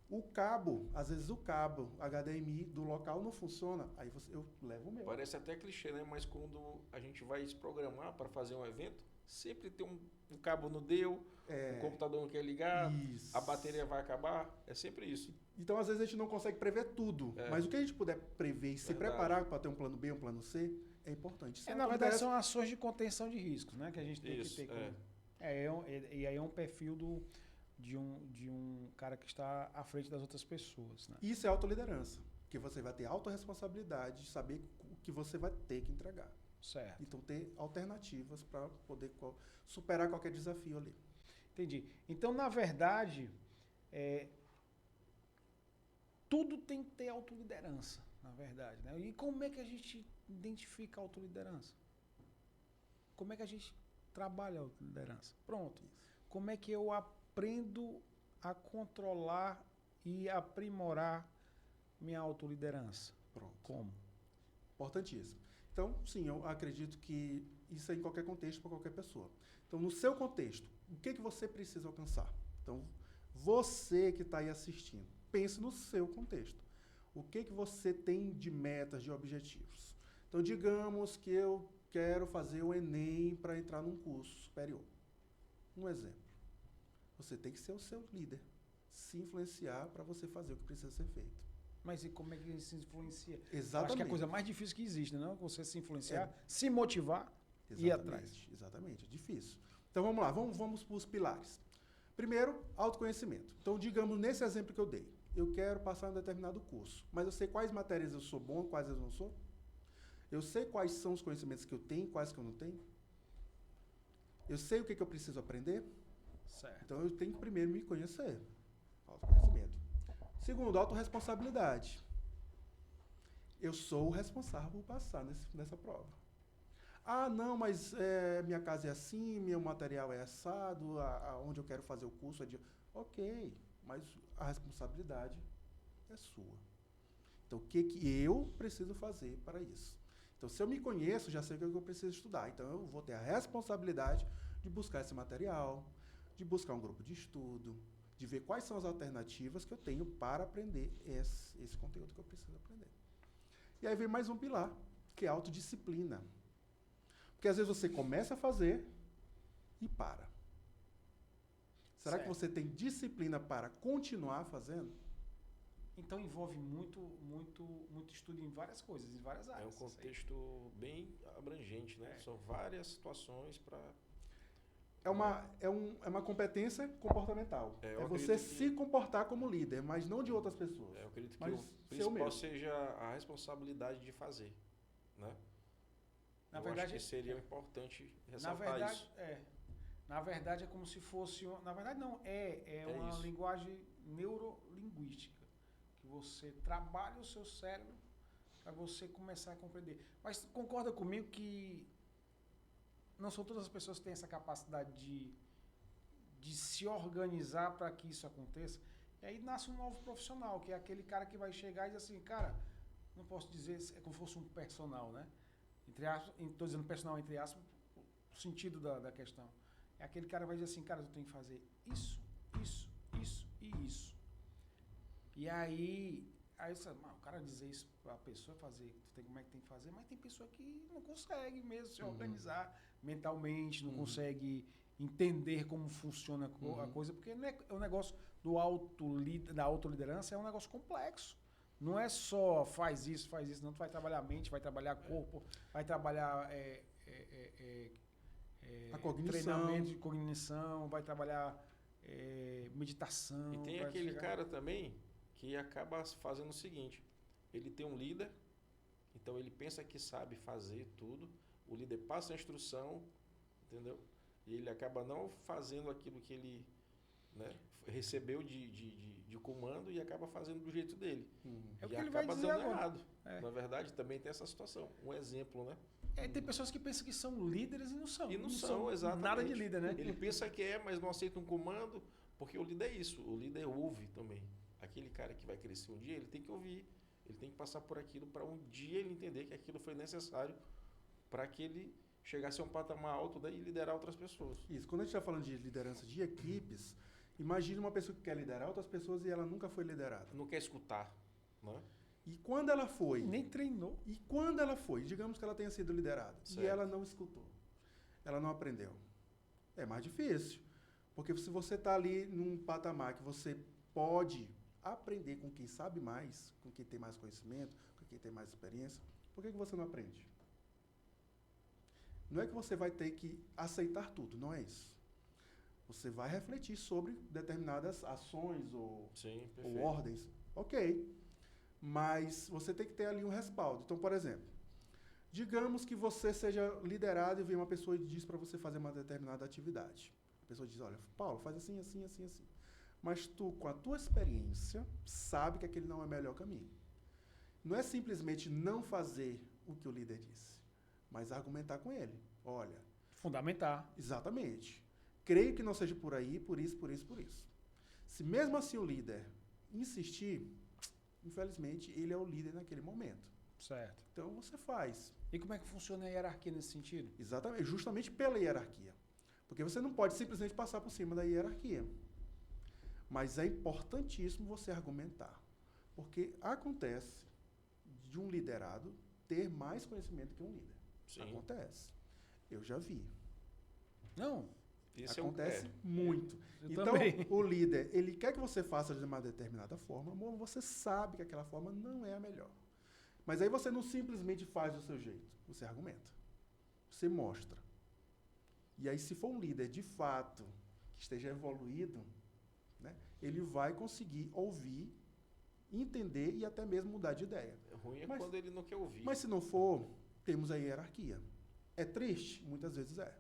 O cabo, às vezes o cabo HDMI do local não funciona, aí eu levo o meu. Parece até clichê, né? Mas quando a gente vai se programar para fazer um evento, sempre tem um cabo não deu, o computador não quer ligar, Isso. a bateria vai acabar, é sempre isso. Então, às vezes, a gente não consegue prever tudo, mas o que a gente puder prever e se preparar para ter um plano B, um plano C, é importante. Na verdade, são ações de contenção de riscos, né? Que a gente tem que ter. E aí é um perfil de um cara que está à frente das outras pessoas, né? Isso é autoliderança, porque você vai ter autorresponsabilidade de saber o que você vai ter que entregar. Certo. Então, ter alternativas para poder superar qualquer desafio ali. Entendi. Então, na verdade, tudo tem que ter autoliderança, na verdade, né? E como é que a gente identifica a autoliderança? Como é que a gente trabalha a autoliderança? Pronto. Como é que eu aprendo a controlar e aprimorar minha autoliderança? Pronto. Como? Importantíssimo. Então, sim, eu acredito que isso é em qualquer contexto, para qualquer pessoa. Então, no seu contexto, o que você precisa alcançar? Então, você que está aí assistindo, pense no seu contexto. O que você tem de metas, de objetivos? Então, digamos que eu quero fazer o Enem para entrar num curso superior. Um exemplo. Você tem que ser o seu líder, se influenciar para você fazer o que precisa ser feito. Mas e como é que ele se influencia? Exatamente. Acho que é a coisa mais difícil que existe, não? Você se influenciar, se motivar e ir atrás. Exatamente, é difícil. Então vamos lá, vamos para os pilares. Primeiro, autoconhecimento. Então, digamos, nesse exemplo que eu dei, eu quero passar um determinado curso, mas eu sei quais matérias eu sou bom, quais eu não sou? Eu sei quais são os conhecimentos que eu tenho, quais que eu não tenho? Eu sei o que eu preciso aprender? Certo. Então, eu tenho que primeiro me conhecer. Autoconhecimento. Segundo, autorresponsabilidade. Eu sou o responsável por passar nessa prova. Ah, não, mas minha casa é assim, meu material é assado, onde eu quero fazer o curso é de... Ok, mas a responsabilidade é sua. Então, o que eu preciso fazer para isso? Então, se eu me conheço, já sei o que eu preciso estudar. Então, eu vou ter a responsabilidade de buscar esse material, de buscar um grupo de estudo, de ver quais são as alternativas que eu tenho para aprender esse conteúdo que eu preciso aprender. E aí vem mais um pilar, que é a autodisciplina. Porque às vezes você começa a fazer e para. Será que você tem disciplina para continuar fazendo? Então envolve muito estudo em várias coisas, em várias áreas. É um contexto bem abrangente, né? São várias situações para... É uma competência comportamental. É você se comportar como líder, mas não de outras pessoas. Eu acredito que o principal seja a responsabilidade de fazer, né? Na verdade, acho que seria importante ressaltar isso. Na verdade, é como se fosse... Na verdade, não. É uma isso. linguagem neurolinguística. Que você trabalha o seu cérebro para você começar a compreender. Mas concorda comigo que não são todas as pessoas que têm essa capacidade de se organizar para que isso aconteça. E aí nasce um novo profissional, que é aquele cara que vai chegar e dizer assim, cara, não posso dizer, é como se fosse um personal, né? Estou dizendo personal entre aspas, o sentido da questão. É aquele cara que vai dizer assim, cara, tu tem que fazer isso, isso, isso e isso. E aí o cara dizer isso para a pessoa fazer, como é que tem que fazer, mas tem pessoa que não consegue mesmo se organizar mentalmente, não consegue entender como funciona a coisa, porque o negócio da autoliderança é um negócio complexo. Não é só faz isso, não. Tu vai trabalhar a mente, vai trabalhar corpo, vai trabalhar a cognição. Treinamento de cognição, vai trabalhar meditação. E tem aquele cara também que acaba fazendo o seguinte, ele tem um líder, então ele pensa que sabe fazer tudo, o líder passa a instrução, entendeu? E ele acaba não fazendo aquilo que ele, né, recebeu de comando e acaba fazendo do jeito dele. É o E que ele vai acaba dizer dando agora. errado. É. Na verdade, também tem essa situação. Um exemplo, né? Tem pessoas que pensam que são líderes e não são. E não são, exatamente. Nada de líder, né? Ele pensa que é, mas não aceita um comando, porque o líder é isso. O líder ouve também. Aquele cara que vai crescer um dia, ele tem que ouvir. Ele tem que passar por aquilo para um dia ele entender que aquilo foi necessário para que ele chegasse a um patamar alto daí e liderar outras pessoas. Isso. Quando a gente está falando de liderança de equipes, imagine uma pessoa que quer liderar outras pessoas e ela nunca foi liderada. Não quer escutar, né? E quando ela foi... Nem treinou. E quando ela foi, digamos que ela tenha sido liderada, Certo. e ela não escutou, ela não aprendeu, é mais difícil. Porque se você está ali num patamar que você pode aprender com quem sabe mais, com quem tem mais conhecimento, com quem tem mais experiência, por que você não aprende? Não é que você vai ter que aceitar tudo, não é isso. Você vai refletir sobre determinadas ações ou Sim, ou ordens, ok. Mas você tem que ter ali um respaldo. Então, por exemplo, digamos que você seja liderado e vem uma pessoa e diz para você fazer uma determinada atividade. A pessoa diz, olha, Paulo, faz assim, assim, assim, assim. Mas tu, com a tua experiência, sabe que aquele não é o melhor caminho. Não é simplesmente não fazer o que o líder disse, mas argumentar com ele. Olha, Fundamentar. exatamente. Creio que não seja por aí, por isso, por isso, por isso. Se mesmo assim o líder insistir, infelizmente, ele é o líder naquele momento. Certo. Então, você faz. E como é que funciona a hierarquia nesse sentido? Exatamente, justamente pela hierarquia. Porque você não pode simplesmente passar por cima da hierarquia. Mas é importantíssimo você argumentar. Porque acontece de um liderado ter mais conhecimento que um líder. Sim. Acontece. Eu já vi. Não. Esse Acontece muito. Eu Então, também. o líder, ele quer que você faça de uma determinada forma, mas você sabe que aquela forma não é a melhor. Mas aí você não simplesmente faz do seu jeito. Você argumenta. Você mostra. E aí, se for um líder, de fato, que esteja evoluído, né, ele vai conseguir ouvir, entender e até mesmo mudar de ideia. É ruim é Mas- quando ele não quer ouvir. Mas se não for, temos a hierarquia. É triste? Muitas vezes é.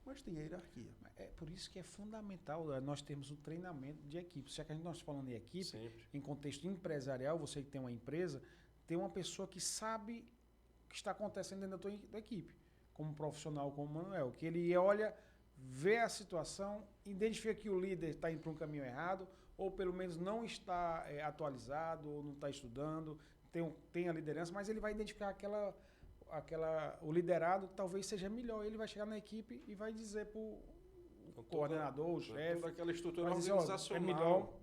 Mas tem a hierarquia. É por isso que é fundamental nós termos um treinamento de equipe. Se é que a gente nós falando em equipe, Sempre. em contexto empresarial, você que tem uma empresa, tem uma pessoa que sabe o que está acontecendo dentro da equipe, como profissional, como o Manuel, que ele olha, vê a situação, identifica que o líder está indo para um caminho errado, ou pelo menos não está atualizado, ou não está estudando, tem a liderança, mas ele vai identificar o liderado que talvez seja melhor. Ele vai chegar na equipe e vai dizer para o Então, coordenador, o chefe, toda aquela estrutura vai dizer, ó, organizacional. é melhor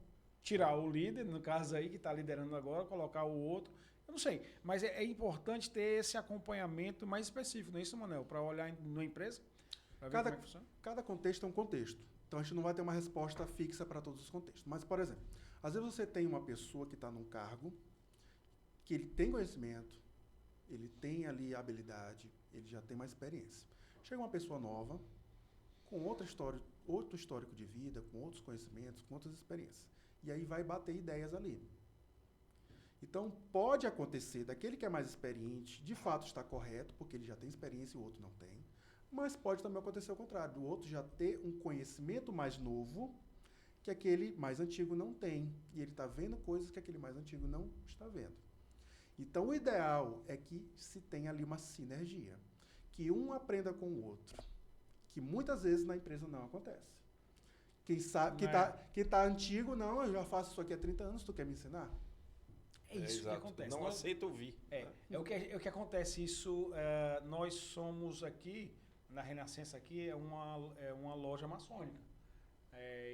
tirar o líder, no caso aí, que está liderando agora, colocar o outro. Eu não sei, mas é importante ter esse acompanhamento mais específico, não é isso, Manuel? Para olhar numa empresa, para ver como é que funciona. Cada contexto é um contexto. Então, a gente não vai ter uma resposta fixa para todos os contextos. Mas, por exemplo, às vezes você tem uma pessoa que está num cargo, que ele tem conhecimento, ele tem ali habilidade, ele já tem mais experiência. Chega uma pessoa nova, com outra história, outro histórico de vida, com outros conhecimentos, com outras experiências. E aí vai bater ideias ali. Então, pode acontecer daquele que é mais experiente, de fato está correto, porque ele já tem experiência e o outro não tem. Mas pode também acontecer o contrário, do outro já ter um conhecimento mais novo que aquele mais antigo não tem. E ele está vendo coisas que aquele mais antigo não está vendo. Então, o ideal é que se tenha ali uma sinergia. Que um aprenda com o outro. Que muitas vezes na empresa não acontece. Quem sabe, que tá antigo, não, eu já faço isso aqui há 30 anos, tu quer me ensinar? É isso que exato. acontece. Não aceita ouvir. É o que acontece. Isso, nós somos aqui, na Renascença aqui, é uma loja maçônica.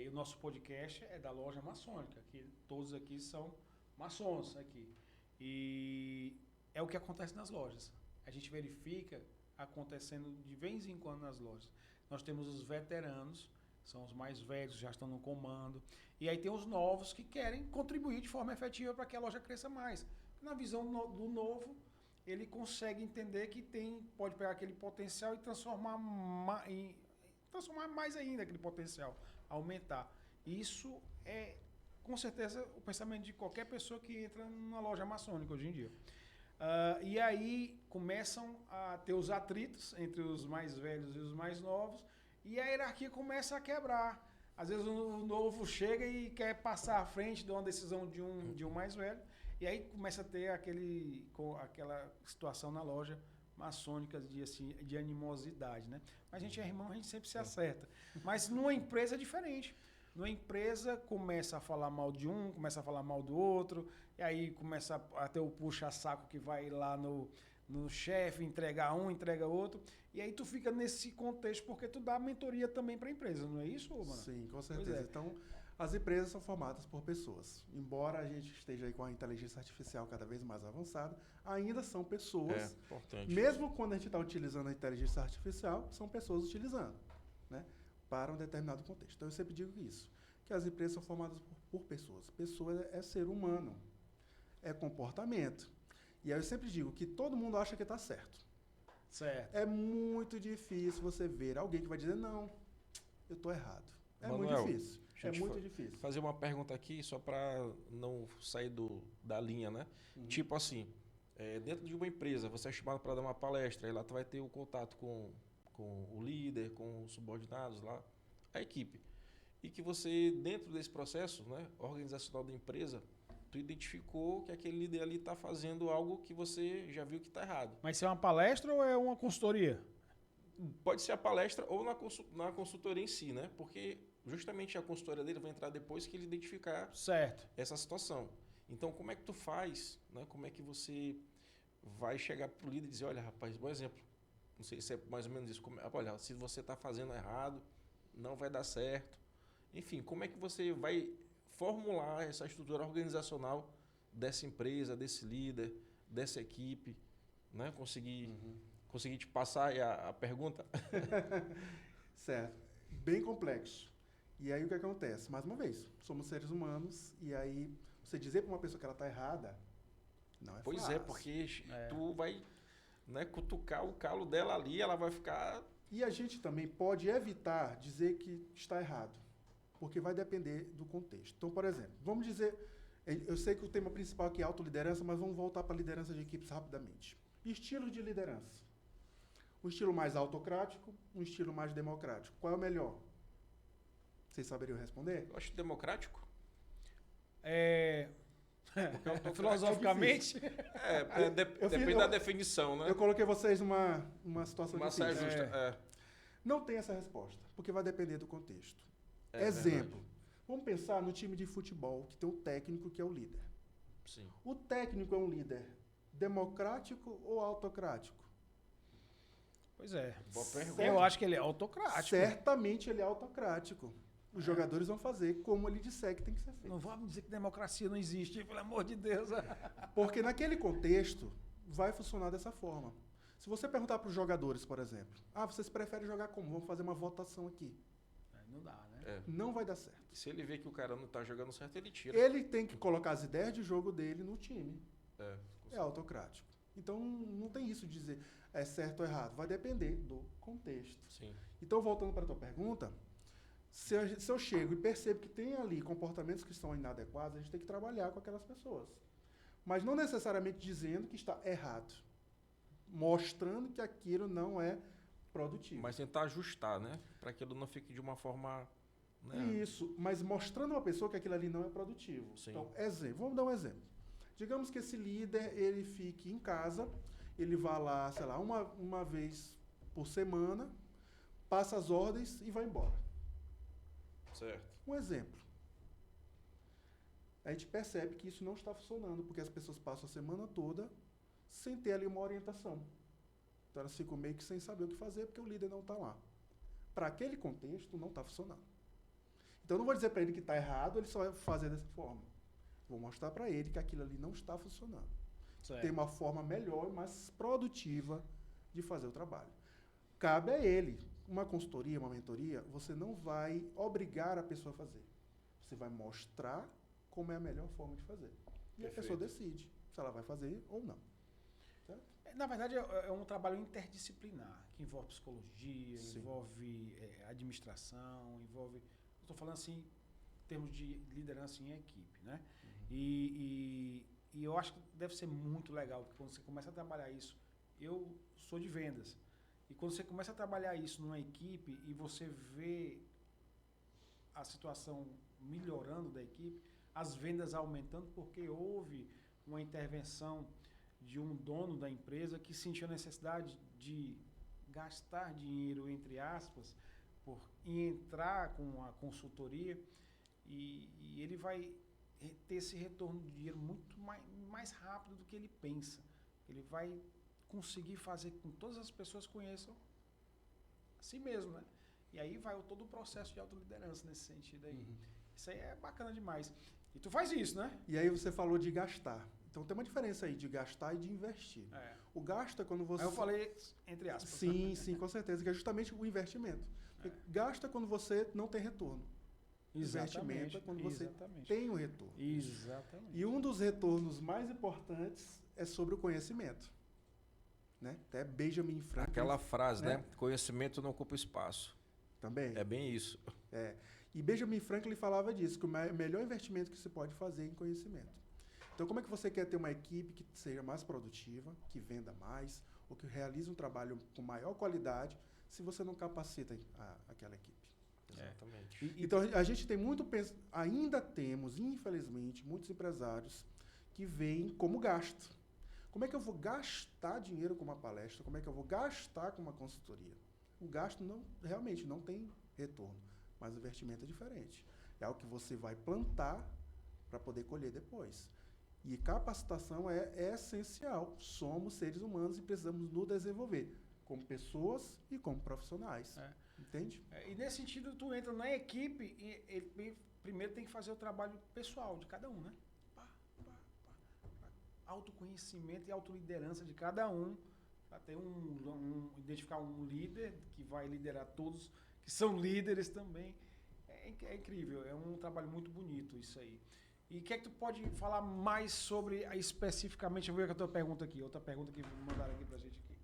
E o nosso podcast é da loja maçônica, que todos aqui são maçons aqui. E é o que acontece nas lojas. A gente verifica acontecendo de vez em quando nas lojas. Nós temos os veteranos, são os mais velhos, já estão no comando. E aí tem os novos que querem contribuir de forma efetiva para que a loja cresça mais. Na visão do novo, ele consegue entender que pode pegar aquele potencial e transformar mais ainda aquele potencial, aumentar. Isso é, com certeza, o pensamento de qualquer pessoa que entra numa loja maçônica hoje em dia. E aí começam a ter os atritos entre os mais velhos e os mais novos, E a hierarquia começa a quebrar. Às vezes o novo chega e quer passar à frente de uma decisão de um mais velho. E aí começa a ter aquela situação na loja maçônica de animosidade, né? Mas a gente é irmão, a gente sempre se acerta. Mas numa empresa é diferente. Numa empresa começa a falar mal de um, começa a falar mal do outro, e aí começa a ter o puxa-saco que vai lá no chefe, entregar um, entrega outro. E aí tu fica nesse contexto porque tu dá mentoria também para a empresa, não é isso, mano? Sim, com certeza. Então, as empresas são formadas por pessoas. Embora a gente esteja aí com a inteligência artificial cada vez mais avançada, ainda são pessoas. Importante. Mesmo quando a gente está utilizando a inteligência artificial, são pessoas utilizando, né, para um determinado contexto. Então, eu sempre digo isso, que as empresas são formadas por pessoas. Pessoa é ser humano, é comportamento. E aí eu sempre digo que todo mundo acha que está certo. Certo. É muito difícil você ver alguém que vai dizer, não, eu estou errado. É Manuel, muito difícil. deixa eu É te muito difícil. fazer uma pergunta aqui, só para não sair da linha, né? Tipo assim, dentro de uma empresa, você é chamado para dar uma palestra, aí lá tu vai ter o contato com o líder, com os subordinados lá, a equipe. E que você, dentro desse processo, né, organizacional da empresa, tu identificou que aquele líder ali está fazendo algo que você já viu que está errado. Mas isso é uma palestra ou é uma consultoria? Pode ser a palestra ou na consultoria em si, né? Porque justamente a consultoria dele vai entrar depois que ele identificar Certo. essa situação. Então, como é que tu faz, né? Como é que você vai chegar pro líder e dizer, olha, rapaz, bom exemplo, não sei se é mais ou menos isso, olha, se você está fazendo errado, não vai dar certo. Enfim, como é que você vai formular essa estrutura organizacional dessa empresa, desse líder, dessa equipe, né? Conseguir te passar aí a pergunta? Certo. Bem complexo. E aí o que acontece? Mais uma vez, somos seres humanos e aí você dizer para uma pessoa que ela está errada não é Pois fácil. é, porque tu vai, né, cutucar o calo dela ali, ela vai ficar... E a gente também pode evitar dizer que está errado, porque vai depender do contexto. Então, por exemplo, vamos dizer, eu sei que o tema principal aqui é autoliderança, mas vamos voltar para a liderança de equipes rapidamente. Estilo de liderança. Um estilo mais autocrático, um estilo mais democrático. Qual é o melhor? Vocês saberiam responder? Eu acho democrático. Filosoficamente. Depende da definição, né? Eu coloquei vocês numa situação Uma saia difícil. justa. Não tem essa resposta, porque vai depender do contexto. É Exemplo. verdade. Vamos pensar no time de futebol, que tem um técnico que é o líder. Sim. O técnico é um líder democrático ou autocrático? Pois é. Boa pergunta. Eu acho que ele é autocrático. Certamente ele é autocrático. Os jogadores vão fazer como ele disser que tem que ser feito. Não vamos dizer que democracia não existe, pelo amor de Deus. Porque naquele contexto vai funcionar dessa forma. Se você perguntar para os jogadores, por exemplo, vocês preferem jogar como? Vamos fazer uma votação aqui. Não dá, né? Não vai dar certo. Se ele vê que o cara não está jogando certo, ele tira. Ele tem que colocar as ideias de jogo dele no time. É autocrático. Então não tem isso de dizer é certo ou errado. Vai depender do contexto. Sim. Então, voltando para a tua pergunta, se eu chego e percebo que tem ali comportamentos que são inadequados, a gente tem que trabalhar com aquelas pessoas. Mas não necessariamente dizendo que está errado. Mostrando que aquilo não é produtivo. Mas tentar ajustar, né? Para que aquilo não fique de uma forma... Né? Isso, mas mostrando a uma pessoa que aquilo ali não é produtivo. Sim. Então, exemplo, vamos dar um exemplo. Digamos que esse líder, ele fique em casa, ele vá lá, sei lá, uma vez por semana, passa as ordens e vai embora. Certo. Um exemplo. A gente percebe que isso não está funcionando, porque as pessoas passam a semana toda sem ter ali uma orientação. Então elas ficam meio que sem saber o que fazer, porque o líder não está lá. Para aquele contexto, não está funcionando. Então eu não vou dizer para ele que está errado, ele só vai fazer dessa forma. Vou mostrar para ele que aquilo ali não está funcionando. Certo. Tem uma forma melhor e mais produtiva de fazer o trabalho. Cabe a ele. Uma consultoria, uma mentoria, você não vai obrigar a pessoa a fazer. Você vai mostrar como é a melhor forma de fazer. E Perfeito. a pessoa decide se ela vai fazer ou não. Certo? Na verdade, é um trabalho interdisciplinar, que envolve psicologia, Sim. envolve administração, envolve... Estou falando assim, em termos de liderança em equipe, né? E eu acho que deve ser muito legal, porque quando você começa a trabalhar isso, eu sou de vendas. E quando você começa a trabalhar isso numa equipe e você vê a situação melhorando da equipe, as vendas aumentando, porque houve uma intervenção de um dono da empresa que sentiu a necessidade de gastar dinheiro, entre aspas, e entrar com a consultoria, e ele vai ter esse retorno de dinheiro muito mais rápido do que ele pensa. Ele vai conseguir fazer com que todas as pessoas conheçam a si mesmo, né? E aí vai todo o processo de autoliderança nesse sentido aí. Isso aí é bacana demais. E tu faz isso, né? E aí você falou de gastar. Então tem uma diferença aí de gastar e de investir. O gasto é quando você... Aí eu falei entre aspas. Sim, sim, com certeza, que é justamente o investimento. Gasta quando você não tem retorno. Investimento é quando você tem o retorno. Exatamente. E um dos retornos mais importantes é sobre o conhecimento. Né? Até Benjamin Franklin. Aquela frase, né? Conhecimento não ocupa espaço. Também. É bem isso. E Benjamin Franklin falava disso, que o melhor investimento que se pode fazer é em conhecimento. Então, como é que você quer ter uma equipe que seja mais produtiva, que venda mais, ou que realize um trabalho com maior qualidade, se você não capacita aquela equipe? Exatamente. Então, a gente tem ainda temos, infelizmente, muitos empresários que veem como gasto. Como é que eu vou gastar dinheiro com uma palestra? Como é que eu vou gastar com uma consultoria? O gasto realmente não tem retorno, mas o investimento é diferente. É algo que você vai plantar para poder colher depois. E capacitação é essencial. Somos seres humanos e precisamos nos desenvolver como pessoas e como profissionais. Entende? E nesse sentido, tu entra na equipe e ele primeiro tem que fazer o trabalho pessoal de cada um, né? Autoconhecimento e autoliderança de cada um, para ter identificar um líder que vai liderar todos, que são líderes também. É incrível, é um trabalho muito bonito isso aí. E o que é que tu pode falar mais sobre, especificamente, eu vou ver a tua pergunta aqui, outra pergunta que mandaram aqui pra gente aqui.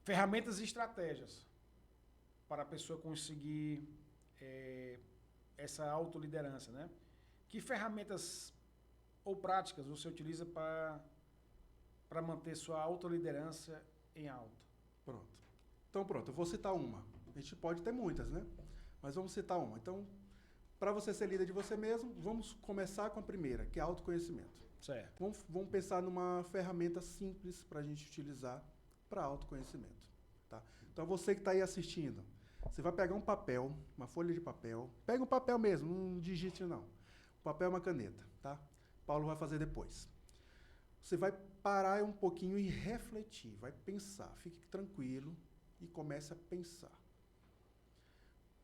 Ferramentas e estratégias para a pessoa conseguir essa autoliderança, né? Que ferramentas ou práticas você utiliza para manter sua autoliderança em alta? Pronto. Então, eu vou citar uma. A gente pode ter muitas, né? Mas vamos citar uma. Então, para você ser líder de você mesmo, vamos começar com a primeira, que é autoconhecimento. Certo. Vamos pensar numa ferramenta simples para a gente utilizar para autoconhecimento. Tá? Então, você que está aí assistindo, você vai pegar um papel, uma folha de papel. Pega um papel mesmo, não digite não. Um papel e uma caneta, tá? Paulo vai fazer depois. Você vai parar um pouquinho e refletir, vai pensar. Fique tranquilo e comece a pensar.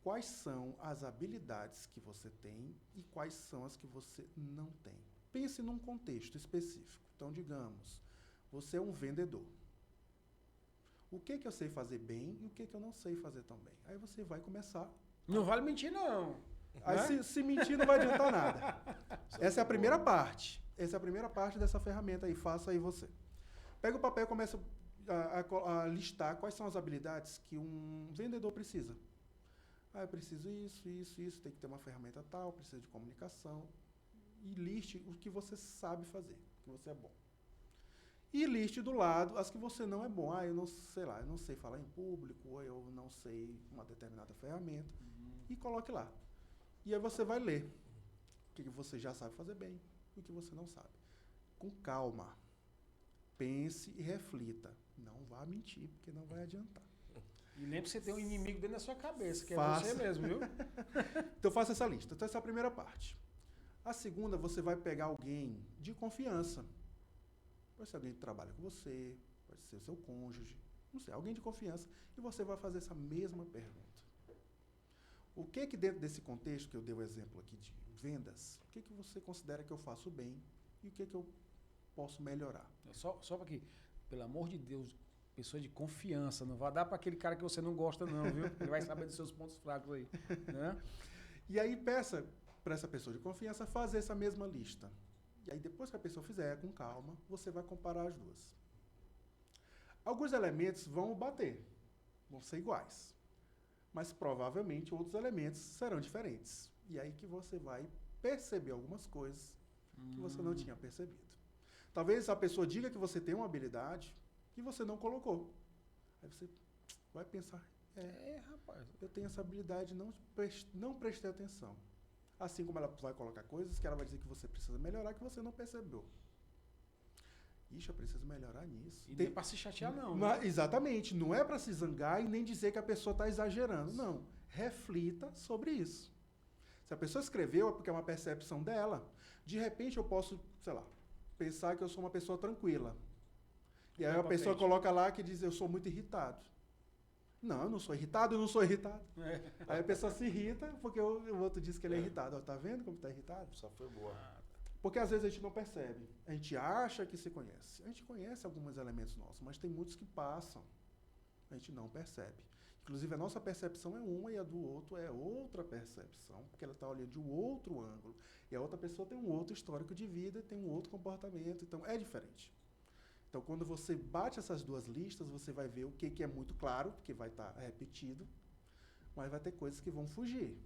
Quais são as habilidades que você tem e quais são as que você não tem? Pense num contexto específico. Então, digamos, você é um vendedor. O que eu sei fazer bem e o que eu não sei fazer tão bem? Aí você vai começar... Não vale mentir, não. Aí, se mentir, não vai adiantar nada. Essa é a primeira parte. Essa é a primeira parte dessa ferramenta aí. Faça aí você. Pega o papel e começa a listar quais são as habilidades que um vendedor precisa. Eu preciso isso, tem que ter uma ferramenta tal, preciso de comunicação. E liste o que você sabe fazer, o que você é bom. E liste do lado as que você não é bom. Eu não sei falar em público, ou eu não sei uma determinada ferramenta. E coloque lá. E aí você vai ler o que você já sabe fazer bem e o que você não sabe. Com calma. Pense e reflita. Não vá mentir, porque não vai adiantar. E lembre que você tem um inimigo dentro da sua cabeça, que é você mesmo, viu? Então faça essa lista. Então essa é a primeira parte. A segunda, você vai pegar alguém de confiança. Pode ser alguém que trabalha com você, pode ser o seu cônjuge, não sei, alguém de confiança. E você vai fazer essa mesma pergunta. O que dentro desse contexto que eu dei o exemplo aqui de vendas, o que você considera que eu faço bem e o que eu posso melhorar? Só para aqui, pelo amor de Deus, pessoa de confiança, não vai dar para aquele cara que você não gosta não, viu? Ele vai saber dos seus pontos fracos aí, né? E aí peça para essa pessoa de confiança fazer essa mesma lista. E aí depois que a pessoa fizer, com calma, você vai comparar as duas. Alguns elementos vão bater, vão ser iguais. Mas provavelmente outros elementos serão diferentes. E aí que você vai perceber algumas coisas que você não tinha percebido. Talvez a pessoa diga que você tem uma habilidade e você não colocou. Aí você vai pensar, rapaz. eu tenho essa habilidade, não prestei atenção. Assim como ela vai colocar coisas que ela vai dizer que você precisa melhorar, que você não percebeu. Ixi, eu preciso melhorar nisso. E nem é pra se chatear, não. Né? Exatamente. Não é para se zangar e nem dizer que a pessoa está exagerando. Não. Reflita sobre isso. Se a pessoa escreveu, é porque é uma percepção dela. De repente, eu posso, sei lá, pensar que eu sou uma pessoa tranquila. E aí a pessoa coloca lá que diz, eu sou muito irritado. Não, eu não sou irritado, eu não sou irritado. Aí a pessoa se irrita porque o outro diz que ele é irritado. Ó, tá vendo como tá irritado? Só foi boa. Porque às vezes a gente não percebe. A gente acha que se conhece. A gente conhece alguns elementos nossos, mas tem muitos que passam. A gente não percebe. Inclusive, a nossa percepção é uma e a do outro é outra percepção, porque ela está olhando de um outro ângulo. E a outra pessoa tem um outro histórico de vida, tem um outro comportamento, então é diferente. Então, quando você bate essas duas listas, você vai ver o que é muito claro, porque vai estar repetido, mas vai ter coisas que vão fugir,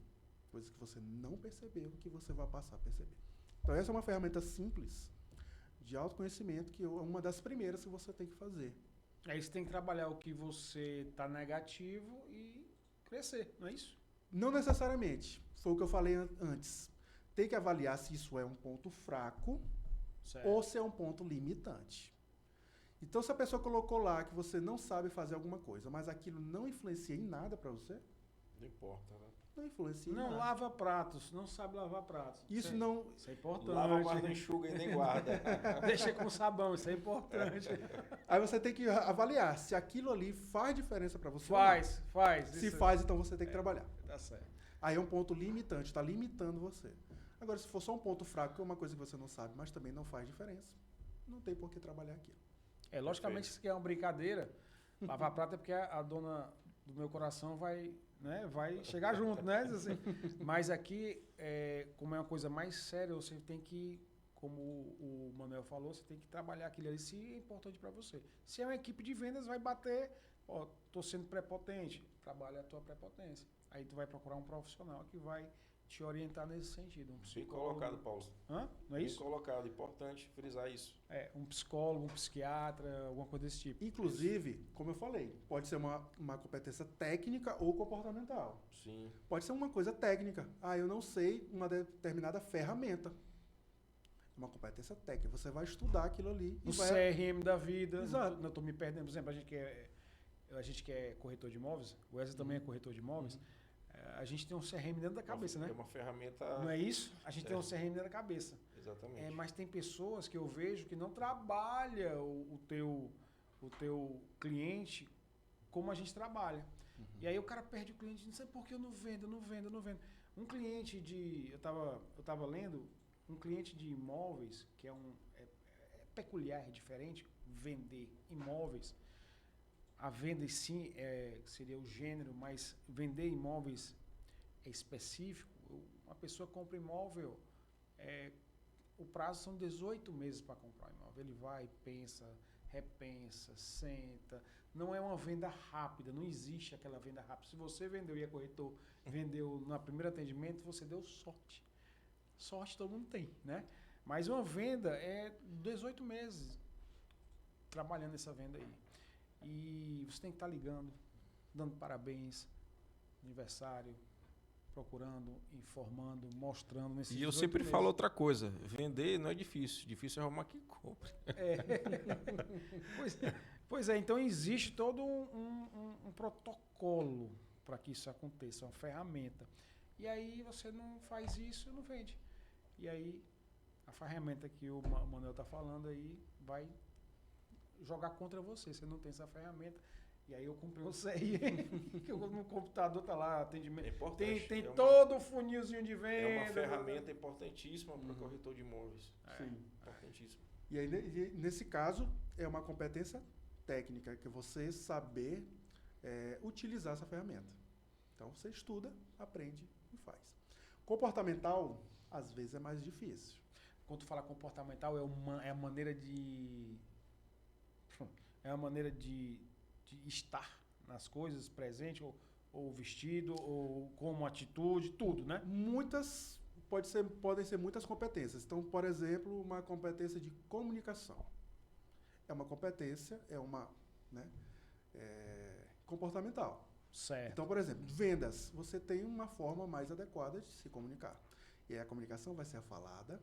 coisas que você não percebeu, que você vai passar a perceber. Então, essa é uma ferramenta simples de autoconhecimento, que é uma das primeiras que você tem que fazer. Aí você tem que trabalhar o que você está negativo e crescer, não é isso? Não necessariamente. Foi o que eu falei antes. Tem que avaliar se isso é um ponto fraco ou se é um ponto limitante. Então, se a pessoa colocou lá que você não sabe fazer alguma coisa, mas aquilo não influencia em nada para você, não importa, né? Não influencia em nada. nada. Lava pratos, não sabe lavar pratos. Isso é importante. Lava, mas não enxuga e nem guarda. Deixa com sabão, isso é importante. Aí você tem que avaliar se aquilo ali faz diferença para você. Faz. Se faz, então você tem que trabalhar. Tá certo. Aí é um ponto limitante, está limitando você. Agora, se for só um ponto fraco, que é uma coisa que você não sabe, mas também não faz diferença, não tem por que trabalhar aquilo. Logicamente, isso aqui é uma brincadeira. Lavar prato é porque a dona do meu coração vai chegar junto, né? Assim, mas aqui, como é uma coisa mais séria, você tem que, como o Manuel falou, você tem que trabalhar aquilo ali se é importante para você. Se é uma equipe de vendas, vai bater, tô sendo prepotente, trabalha a tua prepotência. Aí tu vai procurar um profissional que vai te orientar nesse sentido. Bem colocado, Paulo. Hã? Não é isso? Bem colocado, importante frisar isso. Um psicólogo, um psiquiatra, alguma coisa desse tipo. Inclusive, como eu falei, pode ser uma competência técnica ou comportamental. Sim. Pode ser uma coisa técnica. Eu não sei uma determinada ferramenta. Uma competência técnica. Você vai estudar aquilo ali. O CRM da vida. Exato. Não estou me perdendo. Por exemplo, a gente que é corretor de imóveis, o Wesley também é corretor de imóveis, a gente tem um CRM dentro da cabeça, né? É uma ferramenta... Não é isso? A gente tem um CRM dentro da cabeça. Exatamente. Mas tem pessoas que eu vejo que não trabalham o teu cliente como a gente trabalha. E aí o cara perde o cliente, não sei por que eu não vendo. Um cliente eu tava lendo, um cliente de imóveis, que é peculiar, é diferente, vender imóveis. A venda, sim, seria o gênero, mas vender imóveis é específico. Uma pessoa compra imóvel, o prazo são 18 meses para comprar um imóvel. Ele vai, pensa, repensa, senta. Não é uma venda rápida, não existe aquela venda rápida. Se você vendeu e a corretor vendeu no primeiro atendimento, você deu sorte. Sorte todo mundo tem, né? Mas uma venda é 18 meses trabalhando essa venda aí. E você tem que estar ligando, dando parabéns, aniversário, procurando, informando, mostrando. E eu sempre falo outra coisa, vender não é difícil, difícil é arrumar quem compra. Pois é, então existe todo um protocolo para que isso aconteça, uma ferramenta. E aí você não faz isso e não vende. E aí a ferramenta que o Manuel está falando aí vai jogar contra você. Você não tem essa ferramenta. E aí eu comprei o CRM, que no computador tá lá, atendimento. Tem todo o funilzinho de venda. É uma ferramenta importantíssima para o corretor de imóveis. Sim. Importantíssimo. E aí, nesse caso, é uma competência técnica, que é você saber utilizar essa ferramenta. Então, você estuda, aprende e faz. Comportamental, às vezes, é mais difícil. Quando tu fala comportamental, é a maneira de... É a maneira de estar nas coisas, presente, ou vestido, ou como atitude, tudo, né? Podem ser muitas competências. Então, por exemplo, uma competência de comunicação. é uma competência, né, comportamental. Certo. Então, por exemplo, vendas, você tem uma forma mais adequada de se comunicar. E aí a comunicação vai ser a falada,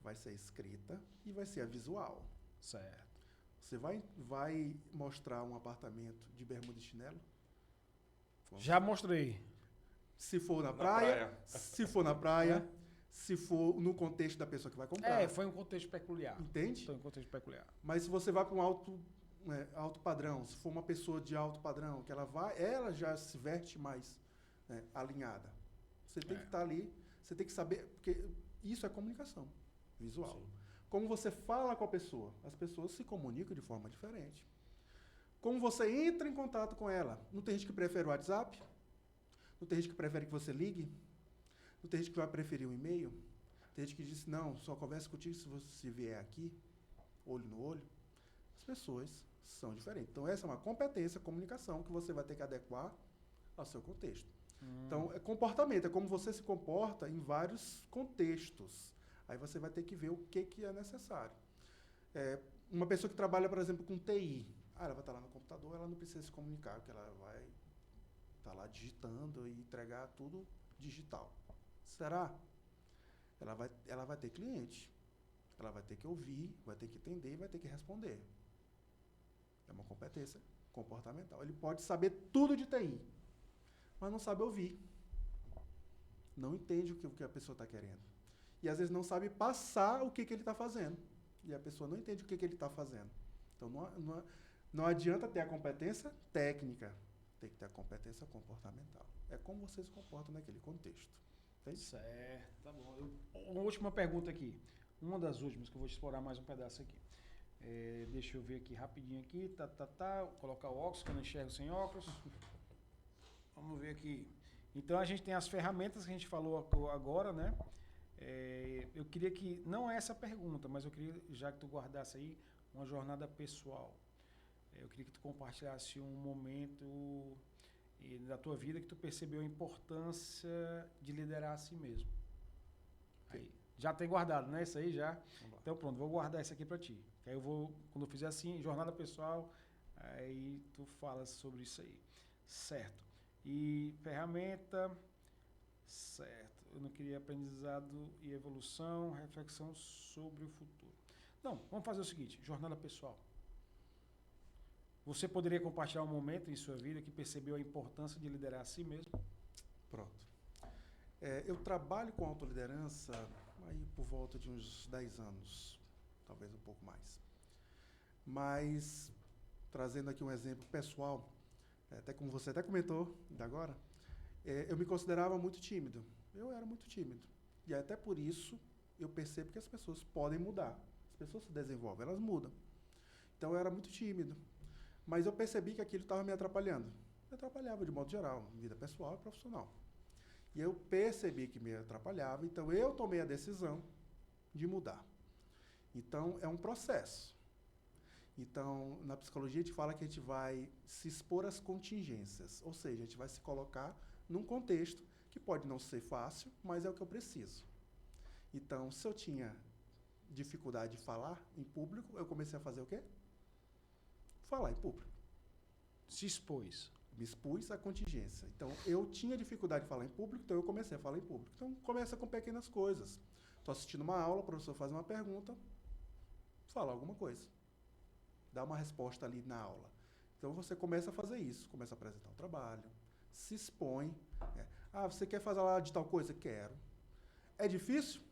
vai ser a escrita e vai ser a visual. Certo. Você vai mostrar um apartamento de bermuda e chinelo? Já mostrei. Se for na praia, se for na praia, se for no contexto da pessoa que vai comprar. Foi um contexto peculiar. Entende? Foi um contexto peculiar. Mas se você vai para um alto padrão, se for uma pessoa de alto padrão, que ela já se veste mais, né, alinhada. Você tem que estar ali, você tem que saber, porque isso é comunicação visual. Sim. Como você fala com a pessoa, as pessoas se comunicam de forma diferente. Como você entra em contato com ela. Não tem gente que prefere o WhatsApp? Não tem gente que prefere que você ligue? Não tem gente que vai preferir um e-mail? Tem gente que diz, não, só conversa contigo se você vier aqui, olho no olho. As pessoas são diferentes. Então, essa é uma competência, comunicação, que você vai ter que adequar ao seu contexto. Então, é comportamento, é como você se comporta em vários contextos. Aí você vai ter que ver o que é necessário. Uma pessoa que trabalha, por exemplo, com TI, ela vai estar lá no computador, ela não precisa se comunicar, porque ela vai estar lá digitando e entregar tudo digital. Será? Ela vai ter cliente. Ela vai ter que ouvir, vai ter que entender e vai ter que responder. É uma competência comportamental. Ele pode saber tudo de TI, mas não sabe ouvir. Não entende o que a pessoa está querendo. E às vezes não sabe passar o que ele está fazendo. E a pessoa não entende o que ele está fazendo. Então não adianta ter a competência técnica, tem que ter a competência comportamental. É como você se comporta naquele contexto. Entende? Certo, tá bom. Uma última pergunta aqui. Uma das últimas, que eu vou explorar mais um pedaço aqui. Deixa eu ver aqui rapidinho aqui. Vou colocar o óculos, que eu não enxergo sem óculos. Vamos ver aqui. Então a gente tem as ferramentas que a gente falou agora, né? Eu queria que, não é essa pergunta, mas eu queria, já que tu guardasse aí, uma jornada pessoal. Eu queria que tu compartilhasse um momento da tua vida que tu percebeu a importância de liderar a si mesmo. Aí, já tem guardado, né? Isso aí já. Então pronto, vou guardar isso aqui para ti. Que aí eu vou, quando eu fizer assim, jornada pessoal, aí tu falas sobre isso aí. Certo. E ferramenta, certo. Eu não queria aprendizado e evolução, reflexão sobre o futuro. Não, vamos fazer o seguinte, jornada pessoal. Você poderia compartilhar um momento em sua vida que percebeu a importância de liderar a si mesmo? Pronto. Eu trabalho com autoliderança aí por volta de uns 10 anos, talvez um pouco mais. Mas, trazendo aqui um exemplo pessoal, até como você até comentou ainda agora, eu me considerava muito tímido. Eu era muito tímido. E até por isso, eu percebo que as pessoas podem mudar. As pessoas se desenvolvem, elas mudam. Então, eu era muito tímido. Mas eu percebi que aquilo estava me atrapalhando. Me atrapalhava de modo geral, vida pessoal e profissional. E eu percebi que me atrapalhava, então eu tomei a decisão de mudar. Então, é um processo. Então, na psicologia, a gente fala que a gente vai se expor às contingências. Ou seja, a gente vai se colocar num contexto que pode não ser fácil, mas é o que eu preciso. Então, se eu tinha dificuldade de falar em público, eu comecei a fazer o quê? Falar em público. Se expôs. Me expus à contingência. Então, eu tinha dificuldade de falar em público, então eu comecei a falar em público. Então, começa com pequenas coisas. Estou assistindo uma aula, o professor faz uma pergunta, fala alguma coisa. Dá uma resposta ali na aula. Então, você começa a fazer isso. Começa a apresentar um trabalho, se expõe. Você quer fazer lá de tal coisa? Quero. É difícil?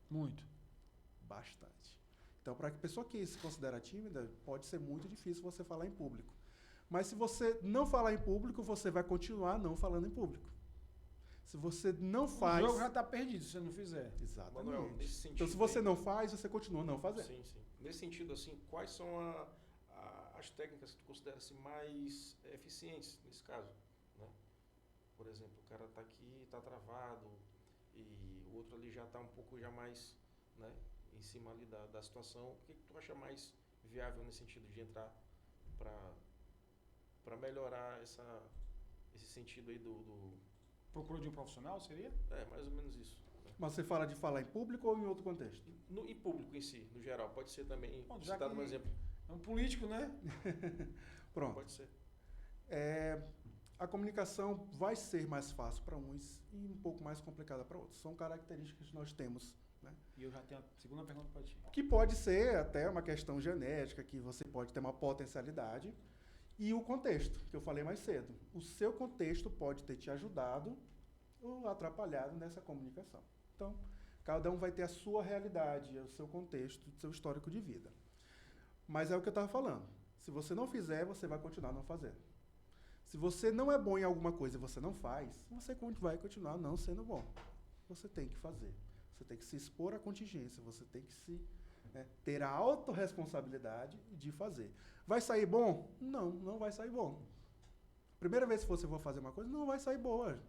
Muito. Bastante. Então, para a pessoa que se considera tímida, pode ser muito difícil você falar em público. Mas se você não falar em público, você vai continuar não falando em público. Se você não faz... O jogo já está perdido se você não fizer. Exatamente. Manuel, nesse sentido, então, se você não faz, você continua não fazendo. Sim, sim. Nesse sentido, assim, quais são as técnicas que tu considera assim, mais eficientes nesse caso? Né? Por exemplo, o cara está aqui, está travado, e o outro ali já está um pouco já mais, né, em cima ali da situação. O que tu acha mais viável nesse sentido de entrar para melhorar esse sentido aí do... Procura de um profissional, seria? Mais ou menos isso. Né? Mas você fala de falar em público ou em outro contexto? Em público em si, no geral. Pode ser também, Bom, já citado que um exemplo, É um político, né? Pronto. Pode ser. A comunicação vai ser mais fácil para uns e um pouco mais complicada para outros. São características que nós temos, né? E eu já tenho a segunda pergunta para ti. Que pode ser até uma questão genética, que você pode ter uma potencialidade, e o contexto, que eu falei mais cedo. O seu contexto pode ter te ajudado ou atrapalhado nessa comunicação. Então, cada um vai ter a sua realidade, o seu contexto, o seu histórico de vida. Mas é o que eu estava falando. Se você não fizer, você vai continuar não fazendo. Se você não é bom em alguma coisa e você não faz, você vai continuar não sendo bom. Você tem que fazer. Você tem que se expor à contingência. Você tem que ter a autorresponsabilidade de fazer. Vai sair bom? Não, não vai sair bom. Primeira vez que você for fazer uma coisa, não vai sair boa.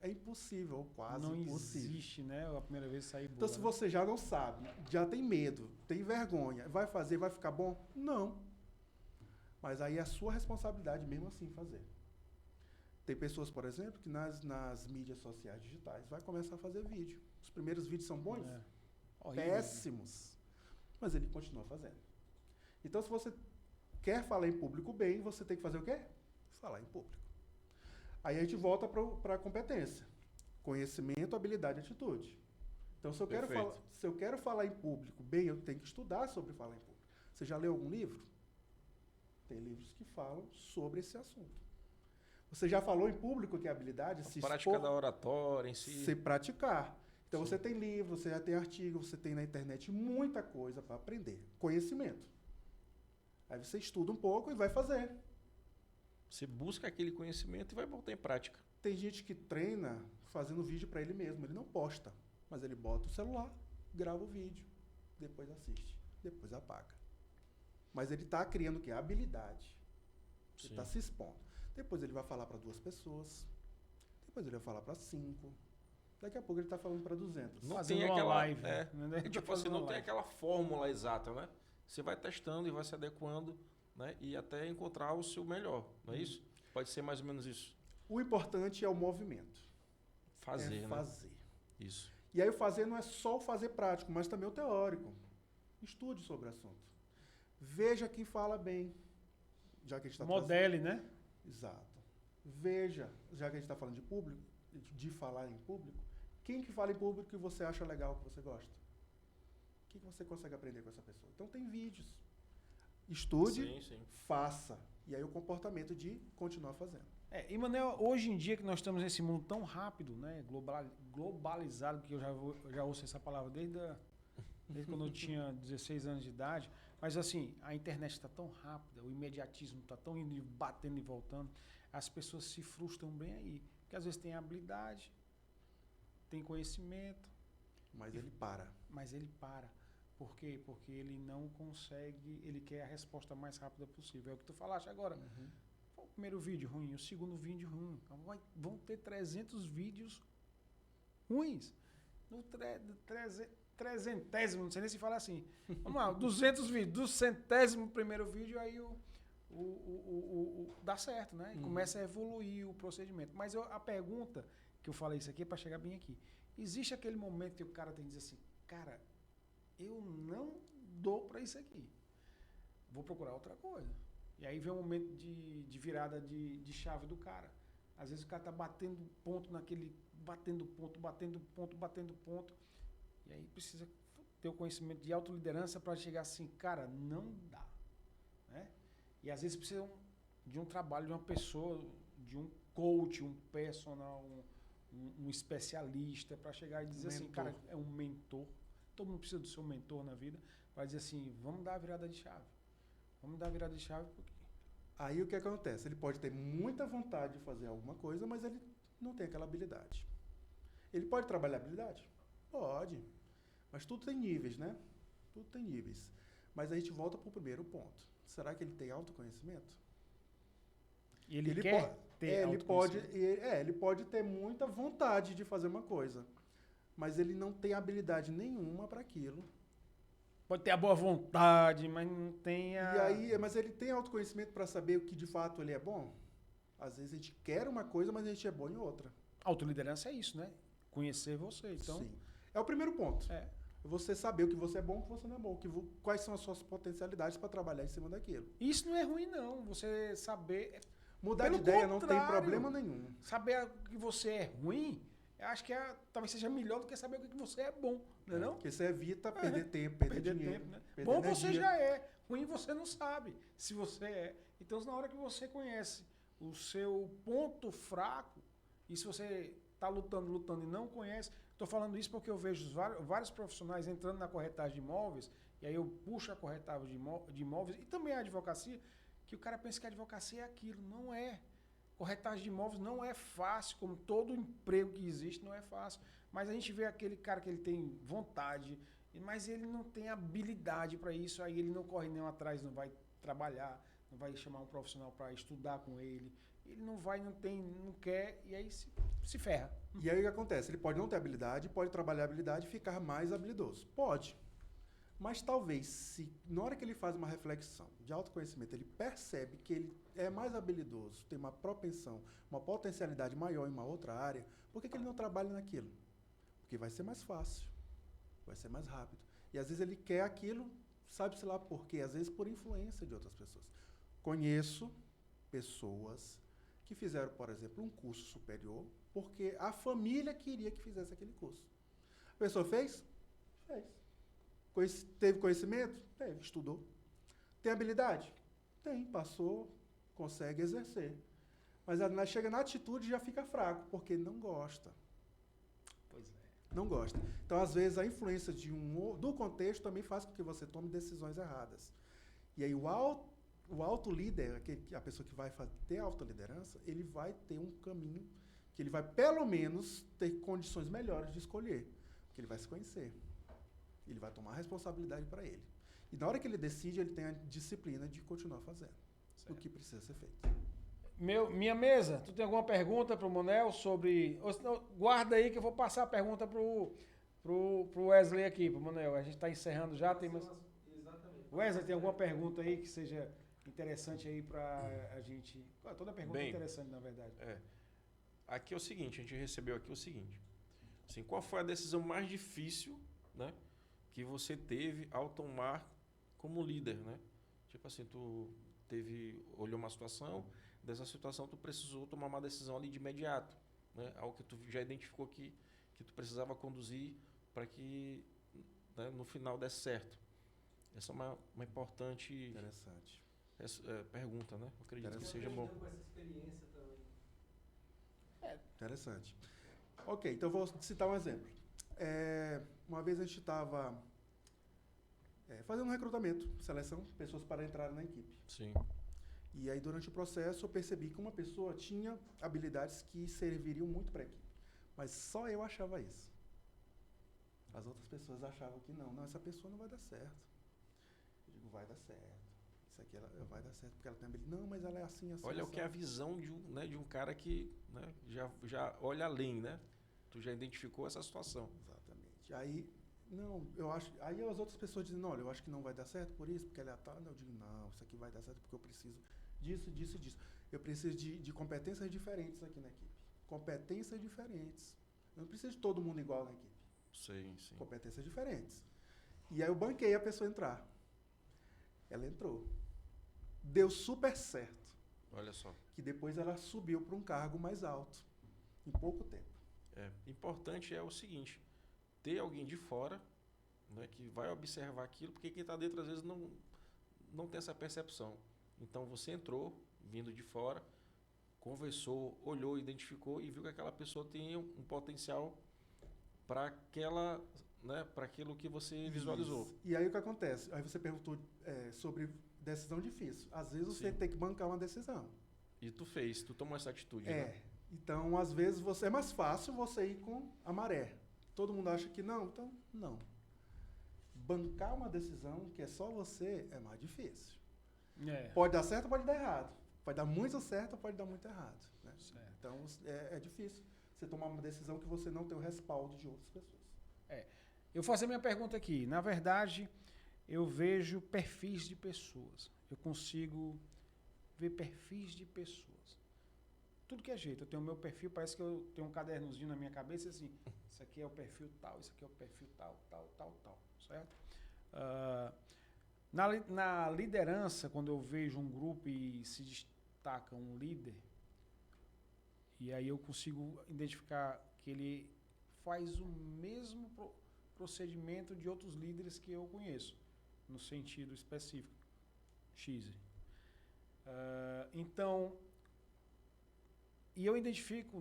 É impossível, ou quase não impossível. Não existe, né? A primeira vez sair boa. Então, se você já não sabe, já tem medo, tem vergonha, vai fazer, vai ficar bom? Não. Mas aí é a sua responsabilidade mesmo assim fazer. Tem pessoas, por exemplo, que nas mídias sociais digitais vai começar a fazer vídeo. Os primeiros vídeos são bons? Péssimos. Mas ele continua fazendo. Então, se você quer falar em público bem, você tem que fazer o quê? Falar em público. Aí a gente volta para a competência. Conhecimento, habilidade e atitude. Então, se eu quero falar em público bem, eu tenho que estudar sobre falar em público. Você já leu algum livro? Tem livros que falam sobre esse assunto. Você já falou em público que é habilidade? A prática da oratória em si. Se praticar. Então, você tem livro, você já tem artigo, você tem na internet muita coisa para aprender. Conhecimento. Aí você estuda um pouco e vai fazer. Você busca aquele conhecimento e vai botar em prática. Tem gente que treina fazendo vídeo para ele mesmo. Ele não posta, mas ele bota o celular, grava o vídeo, depois assiste, depois apaga. Mas ele está criando o quê? Habilidade. Ele está se expondo. Depois ele vai falar para 2 pessoas, depois ele vai falar para 5, daqui a pouco ele está falando para 200. Não fazendo tem uma aquela live. Tipo assim, não tem aquela fórmula exata, né? Você vai testando e vai se adequando, né? E até encontrar o seu melhor, não é isso? Pode ser mais ou menos isso. O importante é o movimento. Fazer, né? Fazer. Isso. E aí o fazer não é só o fazer prático, mas também o teórico. Estude sobre o assunto. Veja quem fala bem. Já que a gente está Modele, né? Exato. Veja, já que a gente está falando de público, de falar em público, quem que fala em público que você acha legal, que você gosta? O que você consegue aprender com essa pessoa? Então tem vídeos. Estude, faça. E aí o comportamento de continuar fazendo. E Manel, hoje em dia que nós estamos nesse mundo tão rápido, né? Globalizado, que eu já ouço essa palavra desde quando eu tinha 16 anos de idade. Mas assim, a internet está tão rápida, o imediatismo está tão indo, batendo e voltando, as pessoas se frustram bem aí. Porque às vezes tem habilidade, tem conhecimento. Mas ele para. Por quê? Porque ele não consegue, ele quer a resposta mais rápida possível. É o que tu falaste agora. O primeiro vídeo ruim, o segundo vídeo ruim. Vão ter 300 vídeos ruins. No 300º, não sei nem se fala assim. Vamos lá, 200 vídeos. Do 100º vídeo, aí dá certo, né? E começa a evoluir o procedimento. Mas a pergunta que eu falei isso aqui é para chegar bem aqui. Existe aquele momento que o cara tem que dizer assim, cara, eu não dou para isso aqui. Vou procurar outra coisa. E aí vem um momento de virada de chave do cara. Às vezes o cara tá batendo ponto batendo ponto. E aí precisa ter o conhecimento de autoliderança para chegar assim, cara, não dá. Né? E às vezes precisa de um trabalho de uma pessoa, de um coach, um personal, um especialista para chegar e dizer assim, cara, é um mentor. Todo mundo precisa do seu mentor na vida para dizer assim, vamos dar a virada de chave. Porque... Aí o que acontece? Ele pode ter muita vontade de fazer alguma coisa, mas ele não tem aquela habilidade. Ele pode trabalhar habilidade? Pode. Mas tudo tem níveis, né? Tudo tem níveis. Mas a gente volta para o primeiro ponto. Será que ele tem autoconhecimento? Ele quer ter autoconhecimento? Ele pode ter muita vontade de fazer uma coisa, mas ele não tem habilidade nenhuma para aquilo. Pode ter a boa vontade, mas não tem a... Mas ele tem autoconhecimento para saber o que de fato ele é bom? Às vezes a gente quer uma coisa, mas a gente é bom em outra. Autoliderança é isso, né? Conhecer você, então... Sim. É o primeiro ponto. É você saber o que você é bom e o que você não é bom. Quais são as suas potencialidades para trabalhar em cima daquilo. Isso não é ruim, não. Você saber. Mudar Pelo de ideia não tem contrário, problema nenhum. Saber que você é ruim, eu acho que talvez seja melhor do que saber o que você é bom, não é não? Porque você evita perder tempo, perder dinheiro. tempo, né? Perder Bom energia. você já é, ruim você não sabe se você é. Então, na hora que você conhece o seu ponto fraco, e se você está lutando e não conhece, estou falando isso porque eu vejo vários profissionais entrando na corretagem de imóveis, e aí eu puxo a corretagem de imóveis e também a advocacia, que o cara pensa que a advocacia é aquilo. Não é. Corretagem de imóveis não é fácil, como todo emprego que existe não é fácil. Mas a gente vê aquele cara que ele tem vontade, mas ele não tem habilidade para isso, aí ele não corre nem atrás, não vai trabalhar, não vai chamar um profissional para estudar com ele. Ele não vai, não quer, e aí se ferra. E aí o que acontece? Ele pode não ter habilidade, pode trabalhar a habilidade e ficar mais habilidoso. Pode. Mas talvez, se na hora que ele faz uma reflexão de autoconhecimento, ele percebe que ele é mais habilidoso, tem uma propensão, uma potencialidade maior em uma outra área, por que ele não trabalha naquilo? Porque vai ser mais fácil, vai ser mais rápido. E às vezes ele quer aquilo, sabe-se lá por quê? Às vezes por influência de outras pessoas. Conheço pessoas que fizeram, por exemplo, um curso superior porque a família queria que fizesse aquele curso. A pessoa fez? Fez. Teve conhecimento? Teve, estudou. Tem habilidade? Tem, passou, consegue exercer. Mas chega na atitude e já fica fraco, porque não gosta. Pois é. Não gosta. Então, às vezes, a influência do contexto também faz com que você tome decisões erradas. E aí, o alto líder, a pessoa que vai ter autoliderança, ele vai ter um caminho que ele vai, pelo menos, ter condições melhores de escolher. Porque ele vai se conhecer. Ele vai tomar responsabilidade para ele. E na hora que ele decide, ele tem a disciplina de continuar fazendo o que precisa ser feito. Minha mesa, tu tem alguma pergunta para o Monel sobre... Guarda aí que eu vou passar a pergunta pro Wesley aqui, pro Monel. A gente está encerrando já, tem mais... Exatamente. Wesley, tem alguma pergunta aí que seja interessante aí para a gente... Toda pergunta é interessante, na verdade. Aqui é o seguinte, a gente recebeu aqui o seguinte. Assim, qual foi a decisão mais difícil, né, que você teve ao tomar como líder, né? Tipo assim, tu olhou uma situação, dessa situação tu precisou tomar uma decisão ali de imediato, né? Algo que tu já identificou que tu precisava conduzir para que, né, no final desse certo. Essa é uma importante Interessante. pergunta, né? Eu acredito que seja bom. Com essa experiência também. Interessante. Ok, então vou citar um exemplo. Uma vez a gente estava fazendo um recrutamento, seleção, pessoas para entrarem na equipe. Sim. E aí, durante o processo, eu percebi que uma pessoa tinha habilidades que serviriam muito para a equipe. Mas só eu achava isso. As outras pessoas achavam que não, essa pessoa não vai dar certo. Eu digo, vai dar certo. Isso aqui ela vai dar certo porque ela tem habilidade. Não, mas ela é assim, assim. Olha assim. o que é a visão de um cara que, né, já olha além, né? Tu já identificou essa situação. Exatamente. Aí, não, eu acho. Aí as outras pessoas dizem, olha, eu acho que não vai dar certo por isso, porque ela é tal. Eu digo, não, isso aqui vai dar certo porque eu preciso disso, disso, disso. Eu preciso de competências diferentes aqui na equipe. Competências diferentes. Eu não preciso de todo mundo igual na equipe. Sim. Competências diferentes. E aí eu banquei a pessoa entrar. Ela entrou. Deu super certo. Olha só. Que depois ela subiu para um cargo mais alto. Em pouco tempo. Importante é o seguinte, ter alguém de fora, né, que vai observar aquilo, porque quem está dentro às vezes não tem essa percepção. Então você entrou, vindo de fora, conversou, olhou, identificou e viu que aquela pessoa tem um potencial para aquela, né, para aquilo que você visualizou. Isso. E aí o que acontece? Aí você perguntou sobre decisão difícil. Às vezes você tem que bancar uma decisão. E tu tomou essa atitude, né? Então, às vezes, é mais fácil você ir com a maré. Todo mundo acha que não, então não. Bancar uma decisão que é só você é mais difícil. Pode dar certo, pode dar errado. Pode dar muito certo, pode dar muito errado. Né? Então, é difícil você tomar uma decisão que você não tem o respaldo de outras pessoas. Eu vou fazer minha pergunta aqui. Na verdade, eu vejo perfis de pessoas. Eu consigo ver perfis de pessoas. tudo que é jeito. Eu tenho o meu perfil, parece que eu tenho um cadernozinho na minha cabeça assim, isso aqui é o perfil tal, isso aqui é o perfil tal, certo? Na liderança, quando eu vejo um grupo e se destaca um líder, e aí eu consigo identificar que ele faz o mesmo procedimento de outros líderes que eu conheço, no sentido específico, X. Então, e eu identifico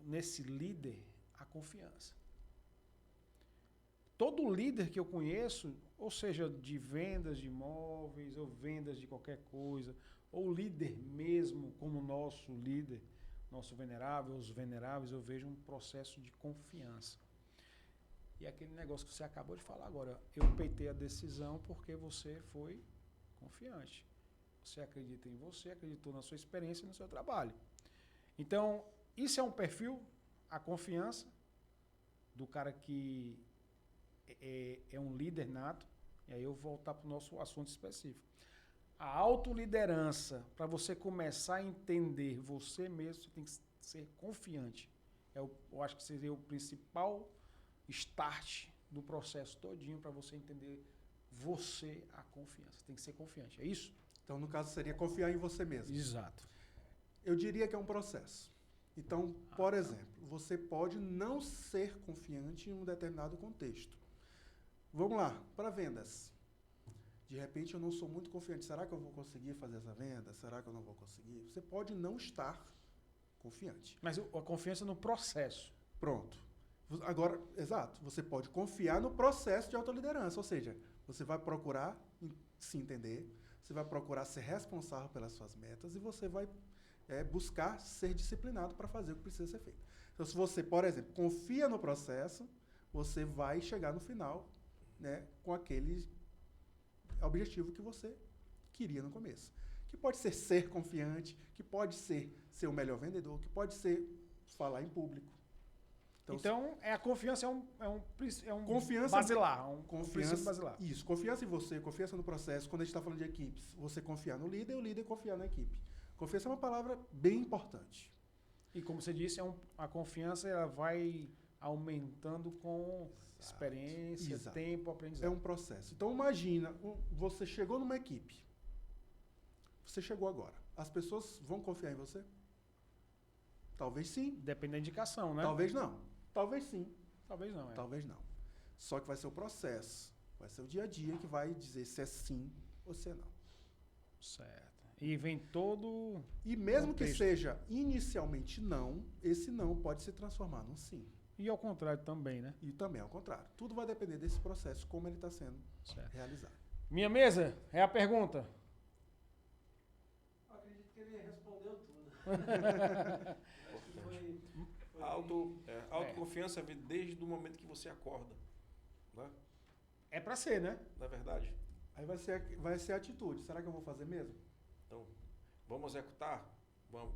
nesse líder a confiança. Todo líder que eu conheço, ou seja, de vendas de imóveis, ou vendas de qualquer coisa, ou líder mesmo, como nosso líder, nosso venerável, os veneráveis, eu vejo um processo de confiança. E aquele negócio que você acabou de falar agora, eu peitei a decisão porque você foi confiante. Você acredita em você, acreditou na sua experiência e no seu trabalho. Então, isso é um perfil, a confiança do cara que é um líder nato. E aí eu vou voltar para o nosso assunto específico. A autoliderança, para você começar a entender você mesmo, você tem que ser confiante. Eu acho que seria o principal start do processo todinho para você entender você, a confiança. Tem que ser confiante, é isso? Então, no caso, seria confiar em você mesmo. Exato. Eu diria que é um processo. Então, por exemplo, você pode não ser confiante em um determinado contexto. Vamos lá, para vendas. De repente, eu não sou muito confiante. Será que eu vou conseguir fazer essa venda? Será que eu não vou conseguir? Você pode não estar confiante. Mas a confiança no processo. Pronto. Agora, exato, você pode confiar no processo de autoliderança, ou seja, você vai procurar se entender, você vai procurar ser responsável pelas suas metas e você vai buscar ser disciplinado para fazer o que precisa ser feito. Então, se você, por exemplo, confia no processo, você vai chegar no final, né, com aquele objetivo que você queria no começo. Que pode ser confiante, que pode ser o melhor vendedor, que pode ser falar em público. Então a confiança é um confiança, basilar, confiança, princípio basilar. Isso, confiança em você, confiança no processo. Quando a gente está falando de equipes, você confiar no líder e o líder confiar na equipe. Confiança é uma palavra bem importante. E como você disse, a confiança ela vai aumentando com experiência, tempo, aprendizado. É um processo. Então imagina, você chegou numa equipe. Você chegou agora. As pessoas vão confiar em você? Talvez sim. Depende da indicação, né? Talvez não. Talvez sim. Talvez não. Talvez não. Só que vai ser o processo. Vai ser o dia a dia que vai dizer se é sim ou se é não. Certo. E vem todo... E mesmo contexto. que seja inicialmente não, esse não pode se transformar num sim. E ao contrário também, né? E também ao contrário. Tudo vai depender desse processo, como ele está sendo realizado. Minha mesa é a pergunta. Eu acredito que ele respondeu tudo. Acho que foi Autoconfiança vem desde o momento que você acorda. Né? É pra ser, né? Não é verdade? Aí vai ser a atitude. Será que eu vou fazer mesmo? Então, vamos executar? Vamos.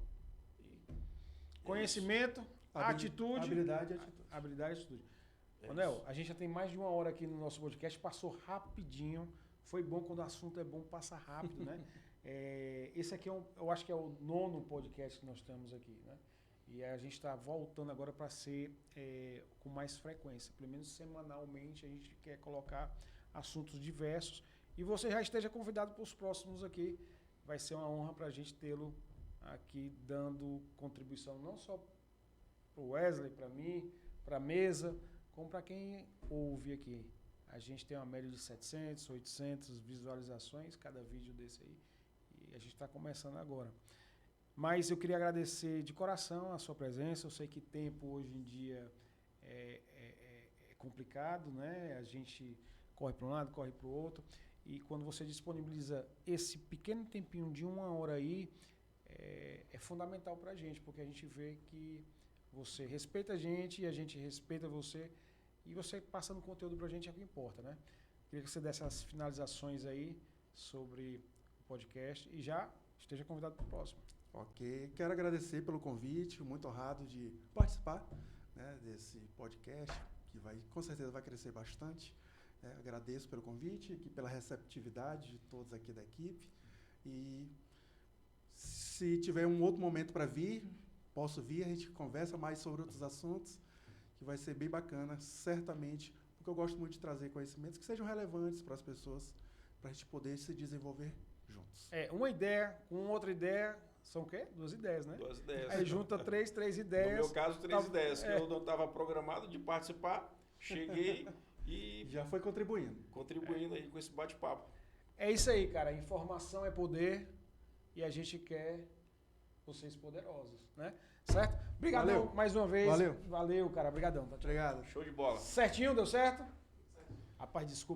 Conhecimento, atitude. Habilidade e atitude. Habilidade e atitude. É Anel, isso. a gente já tem mais de 1 hora aqui no nosso podcast, passou rapidinho. Foi bom quando o assunto é bom, passa rápido, né? Esse aqui eu acho que é o 9º podcast que nós temos aqui, né? E a gente está voltando agora para ser com mais frequência. Pelo menos semanalmente a gente quer colocar assuntos diversos. E você já esteja convidado para os próximos aqui. Vai ser uma honra para a gente tê-lo aqui dando contribuição não só para o Wesley, para mim, para a mesa, como para quem ouve aqui. A gente tem uma média de 700, 800 visualizações, cada vídeo desse aí. E a gente está começando agora. Mas eu queria agradecer de coração a sua presença. Eu sei que tempo hoje em dia é complicado, né? A gente corre para um lado, corre para o outro. E quando você disponibiliza esse pequeno tempinho de 1 hora aí, é fundamental para a gente, porque a gente vê que você respeita a gente e a gente respeita você. E você passando conteúdo para a gente é o que importa, né? Queria que você desse as finalizações aí sobre o podcast e já esteja convidado para o próximo. Ok. Quero agradecer pelo convite, muito honrado de participar, né, desse podcast, que com certeza vai crescer bastante. Agradeço pelo convite e pela receptividade de todos aqui da equipe. E Se tiver um outro momento para vir, posso vir, a gente conversa mais sobre outros assuntos, que vai ser bem bacana, certamente, porque eu gosto muito de trazer conhecimentos que sejam relevantes para as pessoas, para a gente poder se desenvolver juntos. Uma ideia com outra ideia, são o quê? 2 ideias, né? 2 ideias. Aí junta 3 No ideias. meu caso, 3 Tá- ideias, que eu não estava programado de participar, cheguei e Já foi contribuindo. contribuindo aí com esse bate-papo. É isso aí, cara. Informação é poder e a gente quer vocês poderosos, né? Certo? Obrigadão Valeu. mais uma vez. Valeu. Valeu, cara. Obrigadão. Tá? Obrigado. Show de bola. Certinho, deu certo? Rapaz, desculpa.